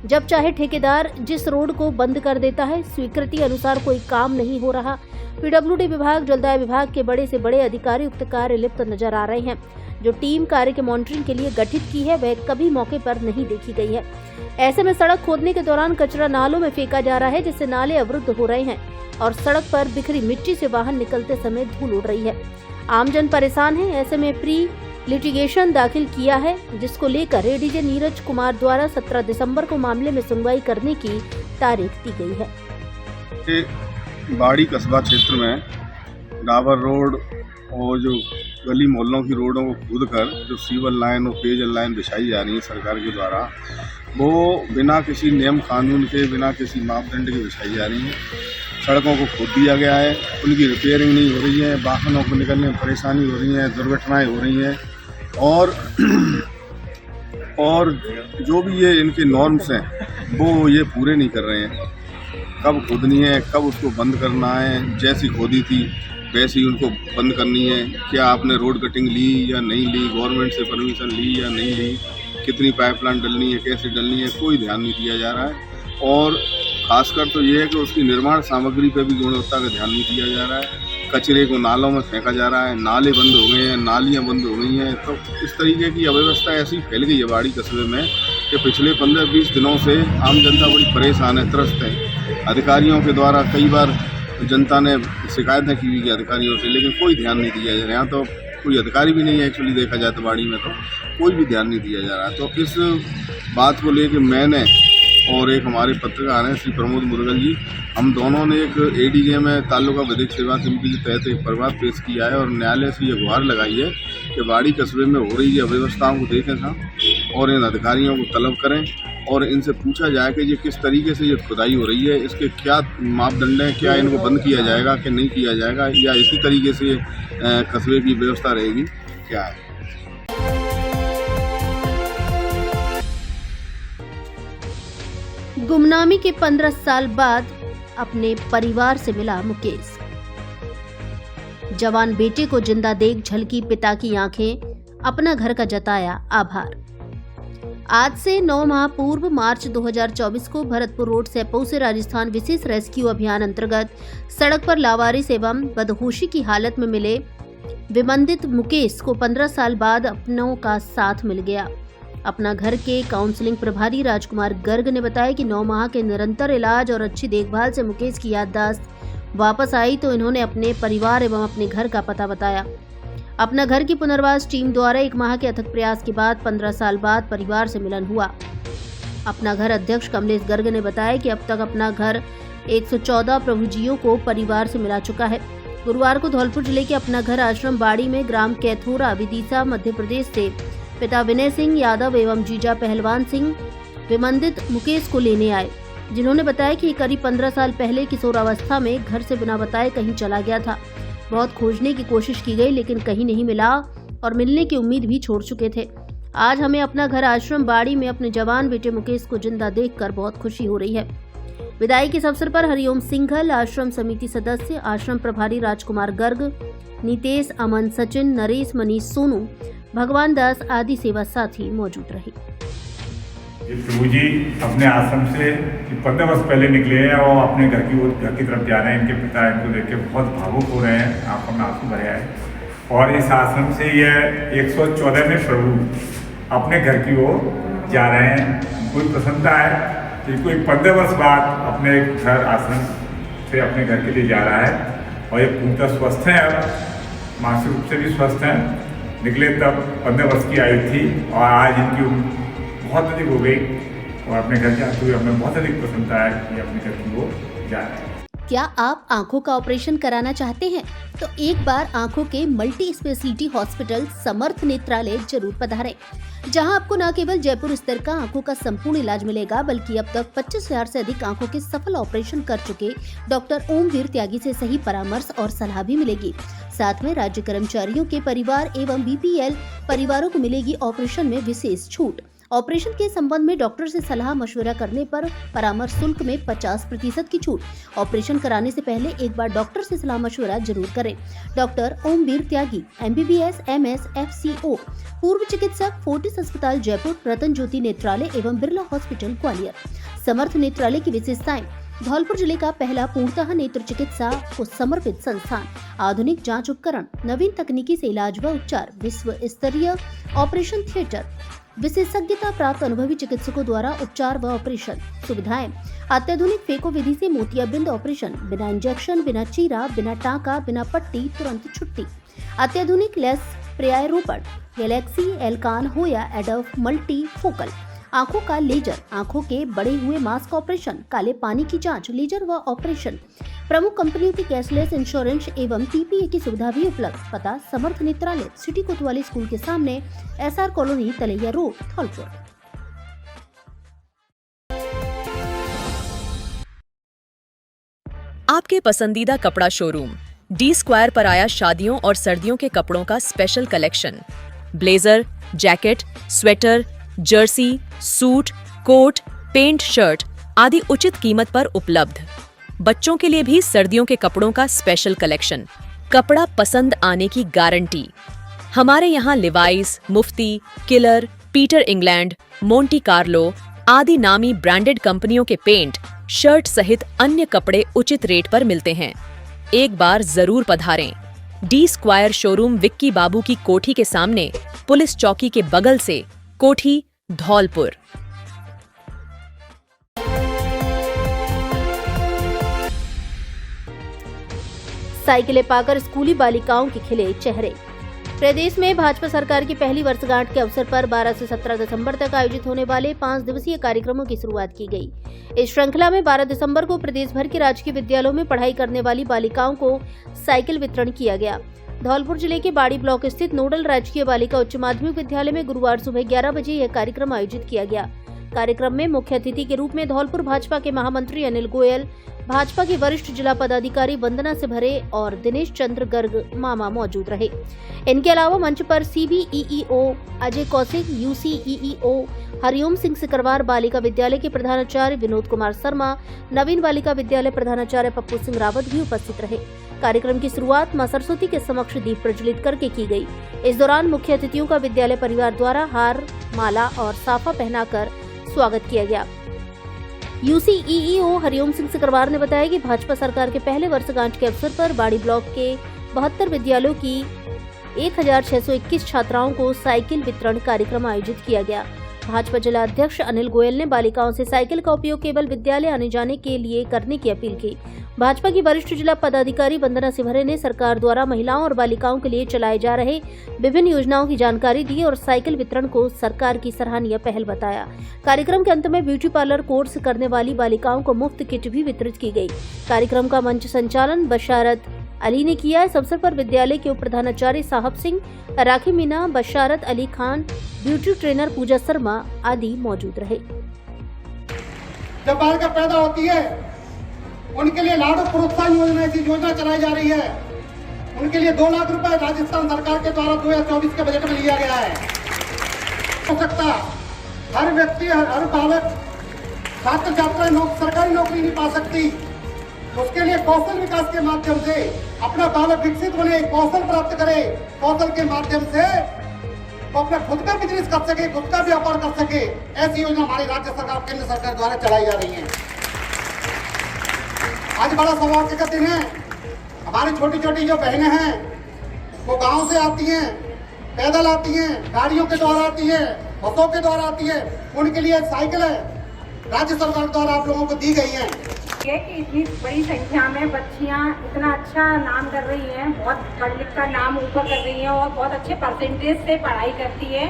जब चाहे ठेकेदार जिस रोड को बंद कर देता है, स्वीकृति अनुसार कोई काम नहीं हो रहा। पीडब्ल्यूडी विभाग, जलदाय विभाग के बड़े से बड़े अधिकारी उक्त कार्य लिप्त नजर आ रहे हैं। जो टीम कार्य के मॉनिटरिंग के लिए गठित की है वह कभी मौके पर नहीं देखी गई है। ऐसे में सड़क खोदने के दौरान कचरा नालों में फेंका जा रहा है, जिससे नाले अवरुद्ध हो रहे हैं और सड़क पर बिखरी मिट्टी से वाहन निकलते समय धूल उड़ रही है। आमजन परेशान है। ऐसे में प्री लिटिगेशन दाखिल किया है, जिसको लेकर एडीजे नीरज कुमार द्वारा 17 दिसंबर को मामले में सुनवाई करने की तारीख दी गई है। बाड़ी कस्बा क्षेत्र में डाबर रोड और जो गली मोहल्लों की रोडों को खोदकर जो सीवर लाइन और पेयजल लाइन बिछाई जा रही है सरकार के द्वारा, वो बिना किसी नियम कानून के, बिना किसी मापदंड के बिछाई जा रही है। सड़कों को खोद दिया गया है, उनकी रिपेयरिंग नहीं हो रही है, वाहनों को निकलने में परेशानी हो रही है, दुर्घटनाएं हो रही हैं और जो भी ये इनके नॉर्म्स हैं वो ये पूरे नहीं कर रहे हैं। कब खोदनी है, कब उसको बंद करना है, जैसी खोदी थी वैसे ही उनको बंद करनी है। क्या आपने रोड कटिंग ली या नहीं ली, गवर्नमेंट से परमिशन ली या नहीं ली, कितनी पाइपलाइन डलनी है, कैसे डलनी है, कोई ध्यान नहीं दिया जा रहा है। और खासकर तो ये है कि उसकी निर्माण सामग्री पर भी गुणवत्ता का ध्यान नहीं दिया जा रहा है। कचरे को नालों में फेंका जा रहा है, नाले बंद हो गए हैं, नालियाँ बंद हो गई हैं। तो इस तरीके की अव्यवस्था ऐसी फैल गई है बाड़ी कस्बे में कि पिछले 15-20 दिनों से आम जनता बड़ी परेशान है, त्रस्त है। अधिकारियों के द्वारा कई बार जनता ने शिकायतें की हुई अधिकारियों से, लेकिन कोई ध्यान नहीं दिया जा रहा। यहाँ तो कोई अधिकारी भी नहीं है, एक्चुअली देखा जाए तो बाड़ी में तो कोई भी ध्यान नहीं दिया जा रहा। तो इस बात को लेकर मैंने और एक हमारे पत्रकार हैं श्री प्रमोद मुदगल जी, हम दोनों ने एक एडीजे में तालुका विधिक सेवा समिति के तहत एक परिवाद पेश किया है और न्यायालय से ये गुहार लगाई है कि बाड़ी कस्बे में हो रही है अव्यवस्थाओं को देखें साहब और इन अधिकारियों को तलब करें और इनसे पूछा जाए कि ये किस तरीके से ये खुदाई हो रही है, इसके क्या मापदंड हैं, क्या इनको बंद किया जाएगा कि नहीं किया जाएगा, या इसी तरीके से कस्बे की व्यवस्था रहेगी, क्या है। गुमनामी के 15 साल बाद अपने परिवार से मिला मुकेश। जवान बेटे को जिंदा देख झलकी पिता की आंखें, अपना घर का जताया आभार। आज से 9 माह पूर्व मार्च 2024 को भरतपुर रोड सेपऊ से राजस्थान विशेष रेस्क्यू अभियान अंतर्गत सड़क पर लावारिस एवं बदहोशी की हालत में मिले विमंदित मुकेश को 15 साल बाद अपनों का साथ मिल गया। अपना घर के काउंसलिंग प्रभारी राजकुमार गर्ग ने बताया कि 9 माह के निरंतर इलाज और अच्छी देखभाल से मुकेश की याददाश्त वापस आई तो इन्होंने अपने परिवार एवं अपने घर का पता बताया। अपना घर की पुनर्वास टीम द्वारा 1 माह के अथक प्रयास के बाद 15 साल बाद परिवार से मिलन हुआ। अपना घर अध्यक्ष कमलेश गर्ग ने बताया कि अब तक अपना घर 114 प्रभुजियों को परिवार से मिला चुका है। गुरुवार को धौलपुर जिले के अपना घर आश्रम बाड़ी में ग्राम कैथोरा विदिशा मध्य प्रदेश से पिता विनय सिंह यादव एवं जीजा पहलवान सिंह विमंदित मुकेश को लेने आए, जिन्होंने बताया कि करीब 15 साल पहले किशोरावस्था में घर से बिना बताए कहीं चला गया था। बहुत खोजने की कोशिश की गई लेकिन कहीं नहीं मिला और मिलने की उम्मीद भी छोड़ चुके थे। आज हमें अपना घर आश्रम बाड़ी में अपने जवान बेटे मुकेश को जिंदा देखकर बहुत खुशी हो रही है। विदाई के इस अवसर पर हरिओम सिंघल, आश्रम समिति सदस्य, आश्रम प्रभारी राजकुमार गर्ग, नीतेश, अमन, सचिन, नरेश, मनीष, सोनू, भगवान दास आदि सेवा साथी मौजूद रहे। ये प्रभु जी अपने आश्रम से 15 वर्ष पहले निकले हैं और अपने घर की तरफ जा रहे हैं। इनके पिता इनको देख के बहुत भावुक हो रहे हैं, आंखों में आंसू भरे हैं। और इस आश्रम से यह 114वें प्रभु अपने घर की ओर जा रहे हैं। कोई प्रसन्नता है कि कोई 15 वर्ष बाद अपने घर आश्रम से अपने घर के लिए जा रहा है और ये पूर्णतः स्वस्थ हैं, अब मानसिक रूप से भी स्वस्थ हैं। निकले तब 15 वर्ष की आयु थी और आज इनकी उम्र बहुत अधिक हो गई और अपने घर जाते हुए हमें बहुत अधिक प्रसन्नता है कि अपने घर की ओर जा रहे हैं। क्या आप आंखों का ऑपरेशन कराना चाहते हैं तो एक बार आंखों के मल्टी स्पेशलिटी हॉस्पिटल समर्थ नेत्रालय जरूर पधारें, जहां आपको न केवल जयपुर स्तर का आंखों का संपूर्ण इलाज मिलेगा बल्कि अब तक 25,000 से अधिक आंखों के सफल ऑपरेशन कर चुके डॉक्टर ओमवीर त्यागी से सही परामर्श और सलाह भी मिलेगी। साथ में राज्य कर्मचारियों के परिवार एवं बीपीएल परिवारों को मिलेगी ऑपरेशन में विशेष छूट। ऑपरेशन के संबंध में डॉक्टर से सलाह मशवरा करने पर परामर्श शुल्क में 50% की छूट। ऑपरेशन कराने से पहले एक बार डॉक्टर से सलाह मशवरा जरूर करें। डॉक्टर ओमवीर त्यागी MBBS MS FCO, पूर्व चिकित्सक, फोर्टिस अस्पताल जयपुर, रतन ज्योति नेत्रालय एवं बिरला हॉस्पिटल ग्वालियर। समर्थ नेत्रालय की विशेषताएं: धौलपुर जिले का पहला पूर्णतः नेत्र चिकित्सा को समर्पित संस्थान, आधुनिक जांच उपकरण, नवीन तकनीकी से इलाज व उपचार, विश्व स्तरीय ऑपरेशन थिएटर, विशेषज्ञता प्राप्त अनुभवी चिकित्सकों द्वारा उपचार व ऑपरेशन सुविधाएं, अत्याधुनिक फेको विधि से मोतियाबिंद ऑपरेशन, बिना इंजेक्शन, बिना चीरा, बिना टाका, बिना पट्टी, तुरंत छुट्टी, अत्याधुनिक लेस पर्यायरोपण, गैलेक्सी, एल्कान हो या एडोफ मल्टी फोकल, आंखों का लेजर, आंखों के बड़े हुए मास्क ऑपरेशन, काले पानी की जांच, लेजर व ऑपरेशन, प्रमुख कंपनियों की कैशलेस इंश्योरेंस एवं TPA की सुविधा भी उपलब्ध। पता: समर्थ नेत्रालय, सिटी कोतवाली स्कूल के सामने, SR कॉलोनी, तलैया रोड, धौलपुर। आपके पसंदीदा कपड़ा शोरूम D स्क्वायर पर आया शादियों और सर्दियों के कपड़ों का special collection. Blazer, jacket, sweater, jersey, suit, coat, pant, shirt आदि उचित कीमत पर उपलब्ध। बच्चों के लिए भी सर्दियों के कपड़ों का स्पेशल कलेक्शन। कपड़ा पसंद आने की गारंटी। हमारे यहाँ Levi's, Mufti, Killer, Peter England, Monte Carlo आदि नामी ब्रांडेड कंपनियों के पेंट, शर्ट सहित अन्य कपड़े उचित रेट पर मिलते हैं। एक बार जरूर पधारें। D स्क्वायर शोरूम विक्की बाबू की कोठी के सामने, पुलिस चौकी के बगल से, कोठी, धौलपुर। साइकिलें पाकर स्कूली बालिकाओं के खिले चेहरे। प्रदेश में भाजपा सरकार की पहली वर्षगांठ के अवसर पर 12 से 17 दिसंबर तक आयोजित होने वाले 5 दिवसीय कार्यक्रमों की शुरुआत की गई। इस श्रृंखला में 12 दिसंबर को प्रदेश भर के राजकीय विद्यालयों में पढ़ाई करने वाली बालिकाओं को साइकिल वितरण किया गया। धौलपुर जिले के बाड़ी ब्लॉक स्थित नोडल राजकीय बालिका उच्च माध्यमिक विद्यालय में गुरुवार सुबह 11 बजे यह कार्यक्रम आयोजित किया गया। कार्यक्रम में मुख्य अतिथि के रूप में धौलपुर भाजपा के महामंत्री अनिल गोयल, भाजपा के वरिष्ठ जिला पदाधिकारी वंदना सिभरे और दिनेश चंद्र गर्ग मामा मौजूद रहे। इनके अलावा मंच पर CBEEO अजय कौशिक, UCEEO हरिओम सिंह सिकरवार, बालिका विद्यालय के प्रधानाचार्य विनोद कुमार शर्मा, नवीन बालिका विद्यालय प्रधानाचार्य पप्पू सिंह रावत भी उपस्थित रहे। कार्यक्रम की शुरुआत मां सरस्वती के समक्ष दीप प्रज्वलित करके की गई। इस दौरान मुख्य अतिथियों का विद्यालय परिवार द्वारा हार, माला और साफा पहनाकर स्वागत किया गया। UCEEO हरिओम सिंह सिकरवार ने बताया कि भाजपा सरकार के पहले वर्षगांठ के अवसर पर बाड़ी ब्लॉक के 72 विद्यालयों की 1621 छात्राओं को साइकिल वितरण कार्यक्रम आयोजित किया गया। भाजपा जिला अध्यक्ष अनिल गोयल ने बालिकाओं से साइकिल का उपयोग केवल विद्यालय आने जाने के लिए करने की अपील की। भाजपा की वरिष्ठ जिला पदाधिकारी वंदना सिभरे ने सरकार द्वारा महिलाओं और बालिकाओं के लिए चलाए जा रहे विभिन्न योजनाओं की जानकारी दी और साइकिल वितरण को सरकार की सराहनीय पहल बताया। कार्यक्रम के अंत में ब्यूटी पार्लर कोर्स करने वाली बालिकाओं को मुफ्त किट भी वितरित की गई। कार्यक्रम का मंच संचालन बशारत अली ने किया। इस अवसर पर विद्यालय के उप प्रधानाचार्य साहब सिंह, राखी मीना, बशारत अली खान, ब्यूटी ट्रेनर पूजा शर्मा आदि मौजूद रहे। जब बालिका पैदा होती है उनके लिए लाडू प्रोत्साहन योजना की योजना चलाई जा रही है। उनके लिए 2 लाख रुपए राजस्थान सरकार के द्वारा 2024 के बजट में लिया गया है। हो सकता हर व्यक्ति, हर बालक, छात्र छात्राएं सरकारी नौकरी नहीं पा सकती। उसके लिए कौशल विकास के माध्यम से अपना बालक विकसित बने, कौशल प्राप्त करे, कौशल के माध्यम से वो अपना खुद का बिजनेस कर सके, खुद का व्यापार कर सके। ऐसी योजना हमारी राज्य सरकार, केंद्र सरकार द्वारा चलाई जा रही है। आज बड़ा सौभाग्य का दिन है। हमारी छोटी छोटी जो बहनें हैं वो गांव से आती हैं, पैदल आती हैं, गाड़ियों के द्वारा आती हैं, बसों के द्वारा आती है, उनके लिए साइकिल है राज्य सरकार द्वारा आप लोगों को दी गई है। ये कि इतनी बड़ी संख्या में बच्चियां इतना अच्छा नाम कर रही हैं, बहुत पढ़ लिख कर नाम ऊपर कर रही हैं और बहुत अच्छे परसेंटेज से पढ़ाई करती है,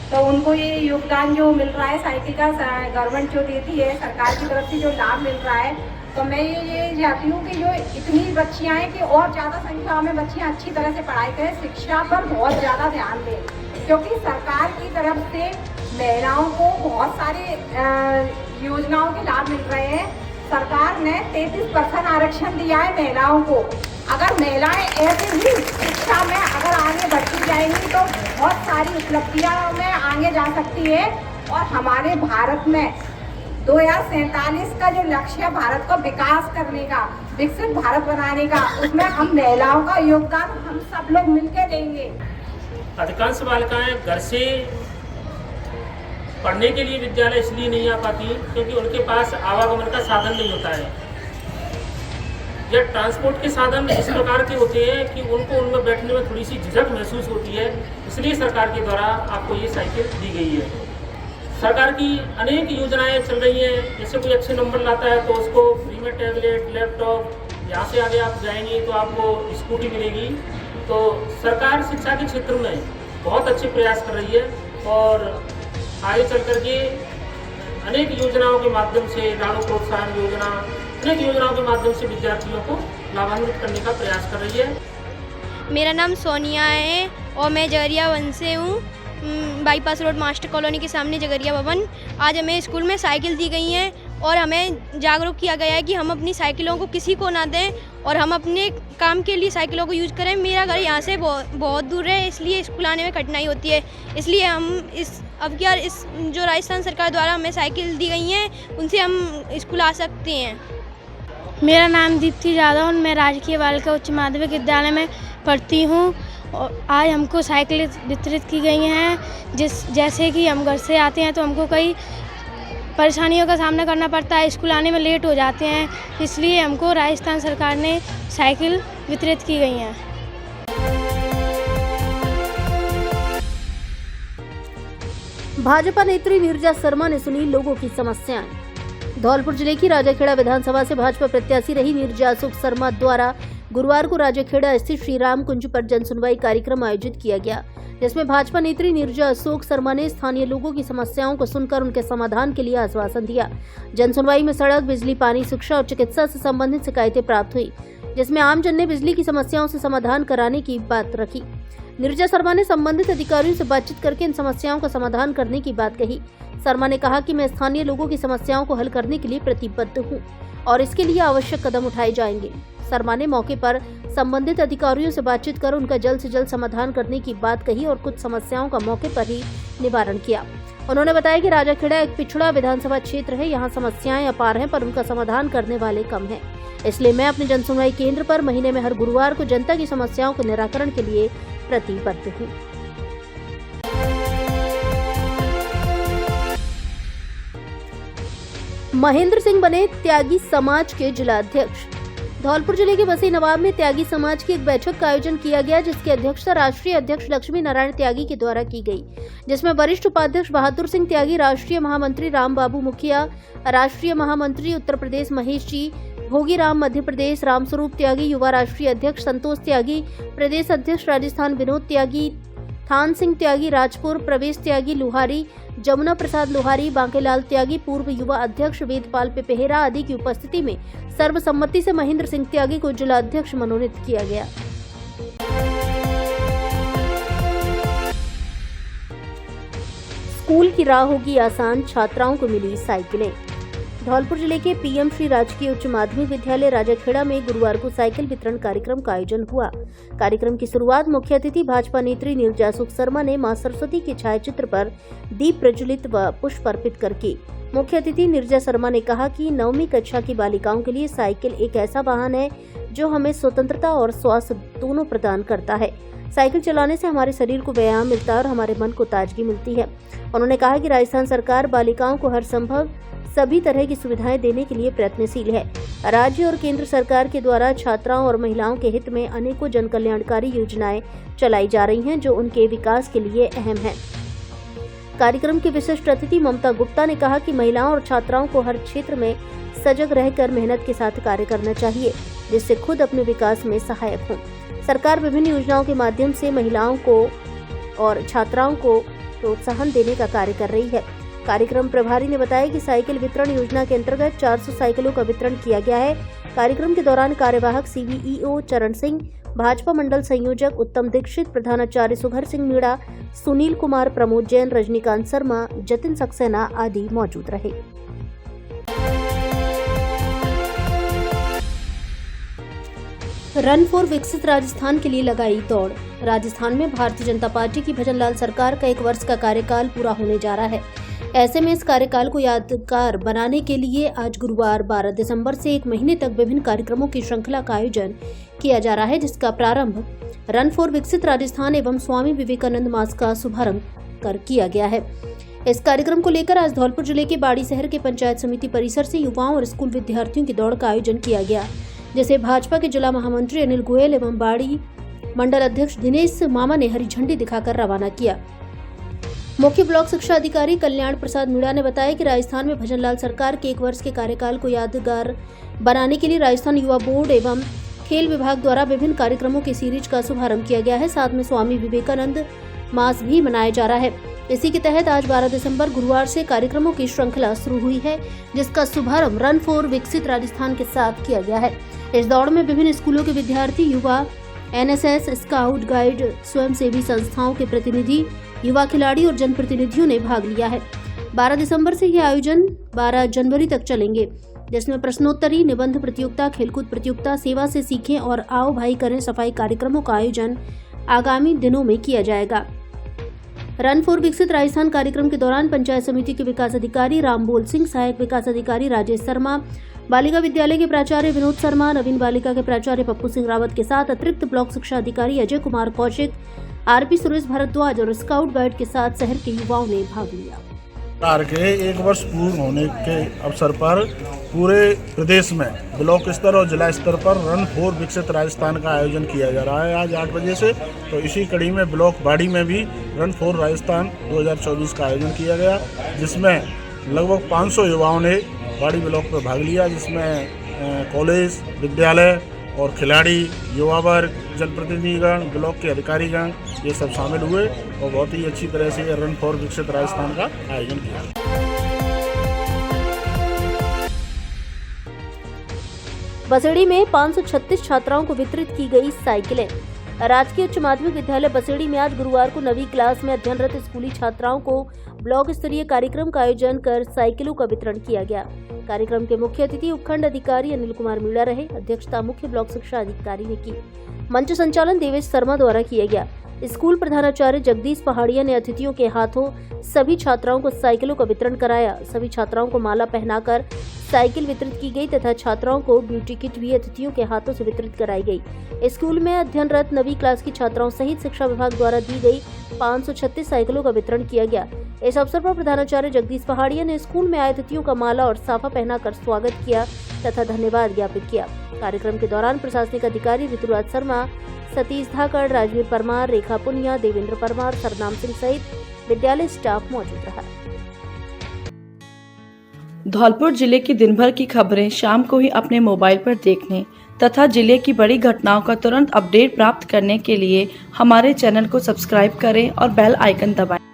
तो उनको ये योगदान जो मिल रहा है साइकिल का गवर्नमेंट जो देती है, सरकार की तरफ से जो लाभ मिल रहा है, तो मैं ये चाहती हूँ कि जो इतनी बच्चियाँ हैं कि और ज़्यादा संख्या में बच्चियाँ अच्छी तरह से पढ़ाई करें, शिक्षा पर बहुत ज़्यादा ध्यान दें, क्योंकि सरकार की तरफ से महिलाओं को बहुत सारे योजनाओं के लाभ मिल रहे हैं। सरकार ने 33% आरक्षण दिया है महिलाओं को। अगर महिलाएं ऐसे ही शिक्षा में अगर आगे बढ़ती जाएंगी तो बहुत सारी उपलब्धियों में आगे जा सकती है और हमारे भारत में 2047 का जो लक्ष्य है भारत को विकास करने का, विकसित भारत बनाने का, उसमें हम महिलाओं का योगदान हम सब लोग मिलकर देंगे। अधिकांश बालिकाएं घर से पढ़ने के लिए विद्यालय इसलिए नहीं आ पाती क्योंकि उनके पास आवागमन का साधन नहीं होता है, या ट्रांसपोर्ट के साधन इस प्रकार के होते हैं कि उनको उनमें बैठने में थोड़ी सी झिझक महसूस होती है। इसलिए सरकार के द्वारा आपको ये साइकिल दी गई है। सरकार की अनेक योजनाएं चल रही हैं, जैसे कोई अच्छे नंबर लाता है तो उसको फ्री में टैबलेट, लैपटॉप, यहाँ से आगे आप जाएंगे तो आपको स्कूटी मिलेगी। तो सरकार शिक्षा के क्षेत्र में बहुत अच्छे प्रयास कर रही है और आगे चल करके अनेक योजनाओं के माध्यम से, लाड़ू प्रोत्साहन योजना, अनेक योजनाओं के माध्यम से विद्यार्थियों को लाभान्वित करने का प्रयास कर रही है। मेरा नाम सोनिया है और मैं जगरिया वन से हूँ, बाईपास रोड मास्टर कॉलोनी के सामने जगरिया भवन। आज हमें स्कूल में साइकिल दी गई हैं और हमें जागरूक किया गया है कि हम अपनी साइकिलों को किसी को ना दें और हम अपने काम के लिए साइकिलों को यूज़ करें। मेरा घर यहाँ से बहुत दूर है, इसलिए स्कूल आने में कठिनाई होती है, इसलिए हम अब क्या इस जो राजस्थान सरकार द्वारा हमें साइकिल दी गई हैं उनसे हम स्कूल आ सकते हैं। मेरा नाम दीप्ति यादव और मैं राजकीय बालिका उच्च माध्यमिक विद्यालय में पढ़ती हूँ और आज हमको साइकिल वितरित की गई हैं। जैसे कि हम घर से आते हैं तो हमको कई परेशानियों का सामना करना पड़ता है, स्कूल आने में लेट हो जाते हैं, इसलिए हमको राजस्थान सरकार ने साइकिल वितरित की गई हैं। भाजपा नेत्री नीरजा शर्मा ने सुनी लोगों की समस्याएं। धौलपुर जिले की राजाखेड़ा विधानसभा से भाजपा प्रत्याशी रही नीरजा शर्मा द्वारा गुरुवार को राजाखेड़ा स्थित श्री राम कुंज पर जनसुनवाई कार्यक्रम आयोजित किया गया, जिसमें भाजपा नेत्री नीरजा शर्मा ने स्थानीय लोगों की समस्याओं को सुनकर उनके समाधान के लिए आश्वासन दिया। जनसुनवाई में सड़क, बिजली, पानी, शिक्षा और चिकित्सा से संबंधित शिकायतें प्राप्त हुई, जिसमें आमजन ने बिजली की समस्याओं से समाधान कराने की बात रखी। नीरजा शर्मा ने संबंधित अधिकारियों से बातचीत करके इन समस्याओं का समाधान करने की बात कही। शर्मा ने कहा कि मैं स्थानीय लोगों की समस्याओं को हल करने के लिए प्रतिबद्ध हूं और इसके लिए आवश्यक कदम उठाए जाएंगे। शर्मा ने मौके पर संबंधित अधिकारियों से बातचीत कर उनका जल्द से जल्द समाधान करने की बात कही और कुछ समस्याओं का मौके पर ही निवारण किया। उन्होंने बताया कि राजाखेड़ा एक पिछड़ा विधानसभा क्षेत्र है, यहाँ समस्याएं अपार हैं पर उनका समाधान करने वाले कम हैं। इसलिए मैं अपने जनसुनवाई केंद्र पर महीने में हर गुरुवार को जनता की समस्याओं के निराकरण के लिए प्रतिबद्ध हूँ। महेंद्र सिंह बने त्यागी समाज के जिलाध्यक्ष। धौलपुर जिले के बसी नवाब में त्यागी समाज की एक बैठक का आयोजन किया गया, जिसकी अध्यक्षता राष्ट्रीय अध्यक्ष लक्ष्मी नारायण त्यागी के द्वारा की गई, जिसमें वरिष्ठ उपाध्यक्ष बहादुर सिंह त्यागी, राष्ट्रीय महामंत्री राम बाबू मुखिया, राष्ट्रीय महामंत्री उत्तर प्रदेश महेश जी, भोगी राम मध्य प्रदेश रामस्वरूप त्यागी, युवा राष्ट्रीय अध्यक्ष संतोष त्यागी, प्रदेश अध्यक्ष राजस्थान विनोद त्यागी, थान सिंह त्यागी राजपुर, प्रवेश त्यागी लुहारी, जमुना प्रसाद लुहारी, बांकेलाल त्यागी, पूर्व युवा अध्यक्ष वेदपाल पेपेहरा आदि की उपस्थिति में सर्वसम्मति से महेंद्र सिंह त्यागी को जिला अध्यक्ष मनोनीत किया गया। स्कूल की राह होगी आसान, छात्राओं को मिली साइकिलें। धौलपुर जिले के पीएम श्री राजकीय उच्च माध्यमिक विद्यालय राजाखेड़ा में गुरुवार को साइकिल वितरण कार्यक्रम का आयोजन हुआ। कार्यक्रम की शुरुआत मुख्य अतिथि भाजपा नेत्री नीरजा शर्मा ने मां सरस्वती के छायाचित्र पर दीप प्रज्वलित व पुष्प अर्पित करके। मुख्य अतिथि नीरजा शर्मा ने कहा कि 9वीं कक्षा की बालिकाओं के लिए साइकिल एक ऐसा वाहन है जो हमें स्वतंत्रता और स्वास्थ्य दोनों प्रदान करता है। साइकिल चलाने से हमारे शरीर को व्यायाम मिलता है और हमारे मन को ताजगी मिलती है। उन्होंने कहा कि राजस्थान सरकार बालिकाओं को हर संभव सभी तरह की सुविधाएं देने के लिए प्रयत्नशील है। राज्य और केंद्र सरकार के द्वारा छात्राओं और महिलाओं के हित में अनेकों जन कल्याणकारी योजनाएं चलाई जा रही हैं, जो उनके विकास के लिए अहम है। कार्यक्रम की विशिष्ट अतिथि ममता गुप्ता ने कहा कि महिलाओं और छात्राओं को हर क्षेत्र में सजग रहकर मेहनत के साथ कार्य करना चाहिए, जिससे खुद अपने विकास में सहायक हों। सरकार विभिन्न योजनाओं के माध्यम से महिलाओं को और छात्राओं को प्रोत्साहन देने का कार्य कर रही है। कार्यक्रम प्रभारी ने बताया कि साइकिल वितरण योजना के अंतर्गत 400 साइकिलों का वितरण किया गया है। कार्यक्रम के दौरान कार्यवाहक CVEO चरण सिंह, भाजपा मंडल संयोजक उत्तम दीक्षित, प्रधानाचार्य सुघर सिंह मीणा, सुनील कुमार, प्रमोद जैन, रजनीकांत शर्मा, जतिन सक्सेना आदि मौजूद रहे। रन फॉर विकसित राजस्थान के लिए लगाई दौड़। राजस्थान में भारतीय जनता पार्टी की भजनलाल सरकार का 1 वर्ष का कार्यकाल पूरा होने जा रहा है। ऐसे में इस कार्यकाल को यादगार बनाने के लिए आज गुरुवार 12 दिसंबर से 1 महीने तक विभिन्न कार्यक्रमों की श्रृंखला का आयोजन किया जा रहा है, जिसका प्रारंभ रन फॉर विकसित राजस्थान एवं स्वामी विवेकानंद मास का शुभारंभ कर किया गया है। इस कार्यक्रम को लेकर आज धौलपुर जिले के बाड़ी शहर के पंचायत समिति परिसर से युवाओं और स्कूल विद्यार्थियों की दौड़ का आयोजन किया गया, जिसे भाजपा के जिला महामंत्री अनिल गोयल एवं बाड़ी मंडल अध्यक्ष दिनेश मामा ने हरी झंडी दिखाकर रवाना किया। मुख्य ब्लॉक शिक्षा अधिकारी कल्याण प्रसाद मीणा ने बताया कि राजस्थान में भजनलाल सरकार के 1 वर्ष के कार्यकाल को यादगार बनाने के लिए राजस्थान युवा बोर्ड एवं खेल विभाग द्वारा विभिन्न कार्यक्रमों की सीरीज का शुभारंभ किया गया है। साथ में स्वामी विवेकानंद मास भी मनाया जा रहा है। इसी के तहत आज 12 दिसंबर गुरुवार से कार्यक्रमों की श्रृंखला शुरू हुई है, जिसका शुभारंभ रन फॉर विकसित राजस्थान के साथ किया गया है। इस दौड़ में विभिन्न स्कूलों के विद्यार्थी, युवा, NSS, स्काउट गाइड, स्वयंसेवी संस्थाओं के प्रतिनिधि, युवा खिलाड़ी और जनप्रतिनिधियों ने भाग लिया है। 12 दिसंबर से यह आयोजन 12 जनवरी तक चलेंगे, जिसमें प्रश्नोत्तरी, निबंध प्रतियोगिता, खेलकूद प्रतियोगिता, सेवा से सीखें और आओ भाई करें सफाई कार्यक्रमों का आयोजन आगामी दिनों में किया जाएगा। रन फॉर विकसित राजस्थान कार्यक्रम के दौरान पंचायत समिति के विकास अधिकारी रामबोल सिंह, सहायक विकास अधिकारी राजेश शर्मा, बालिका विद्यालय के प्राचार्य विनोद शर्मा, नवीन बालिका के प्राचार्य पप्पू सिंह रावत के साथ अतिरिक्त ब्लॉक शिक्षा अधिकारी अजय कुमार कौशिक, RP सुरेश भारद्वाज और स्काउट गाइड के साथ शहर के युवाओं ने भाग लिया। सरकार के 1 वर्ष पूर्ण होने के अवसर पर पूरे प्रदेश में ब्लॉक स्तर और जिला स्तर पर रन फॉर विकसित राजस्थान का आयोजन किया जा रहा है आज 8 बजे से। तो इसी कड़ी में ब्लॉक बाड़ी में भी रन फॉर राजस्थान 2024 का आयोजन किया गया, जिसमें लगभग 500 युवाओं ने बाड़ी ब्लॉक पर भाग लिया, जिसमें कॉलेज, विद्यालय और खिलाड़ी, युवा वर्ग, जनप्रतिनिधिगण, ब्लॉक के अधिकारीगण ये सब शामिल हुए और बहुत ही अच्छी तरह से रन फॉर विकसित राजस्थान का आयोजन किया। बसेड़ी में 536 छात्राओं को वितरित की गई साइकिलें। राजकीय उच्च माध्यमिक विद्यालय बसेड़ी में आज गुरुवार को 9वीं क्लास में अध्ययनरत स्कूली छात्राओं को ब्लॉक स्तरीय कार्यक्रम का आयोजन कर साइकिलों का वितरण किया गया। कार्यक्रम के मुख्य अतिथि उपखंड अधिकारी अनिल कुमार मीणा रहे। अध्यक्षता मुख्य ब्लॉक शिक्षा अधिकारी ने की। मंच संचालन देवेश शर्मा द्वारा किया गया। स्कूल प्रधानाचार्य जगदीश पहाड़िया ने अतिथियों के हाथों सभी छात्राओं को साइकिलों का वितरण कराया। सभी छात्राओं को माला पहनाकर साइकिल वितरित की गई तथा छात्राओं को ब्यूटी किट भी अतिथियों के हाथों से वितरित कराई गई। स्कूल में अध्ययनरत 9वीं क्लास की छात्राओं सहित शिक्षा विभाग द्वारा दी गई 536 साइकिलों का वितरण किया गया। इस अवसर पर प्रधानाचार्य जगदीश पहाड़िया ने स्कूल में आए अतिथियों का माला और साफा पहनाकर स्वागत किया तथा धन्यवाद ज्ञापित किया। कार्यक्रम के दौरान प्रशासनिक अधिकारी ऋतुराज शर्मा, सतीश धाकड़, राजवीर परमार, रेखा पुनिया, देवेंद्र परमार, सरनाम सिंह सहित विद्यालय स्टाफ मौजूद रहा। धौलपुर जिले की दिन भर की खबरें शाम को ही अपने मोबाइल पर देखने तथा जिले की बड़ी घटनाओं का तुरंत अपडेट प्राप्त करने के लिए हमारे चैनल को सब्सक्राइब करें और बेल आइकन दबाएं।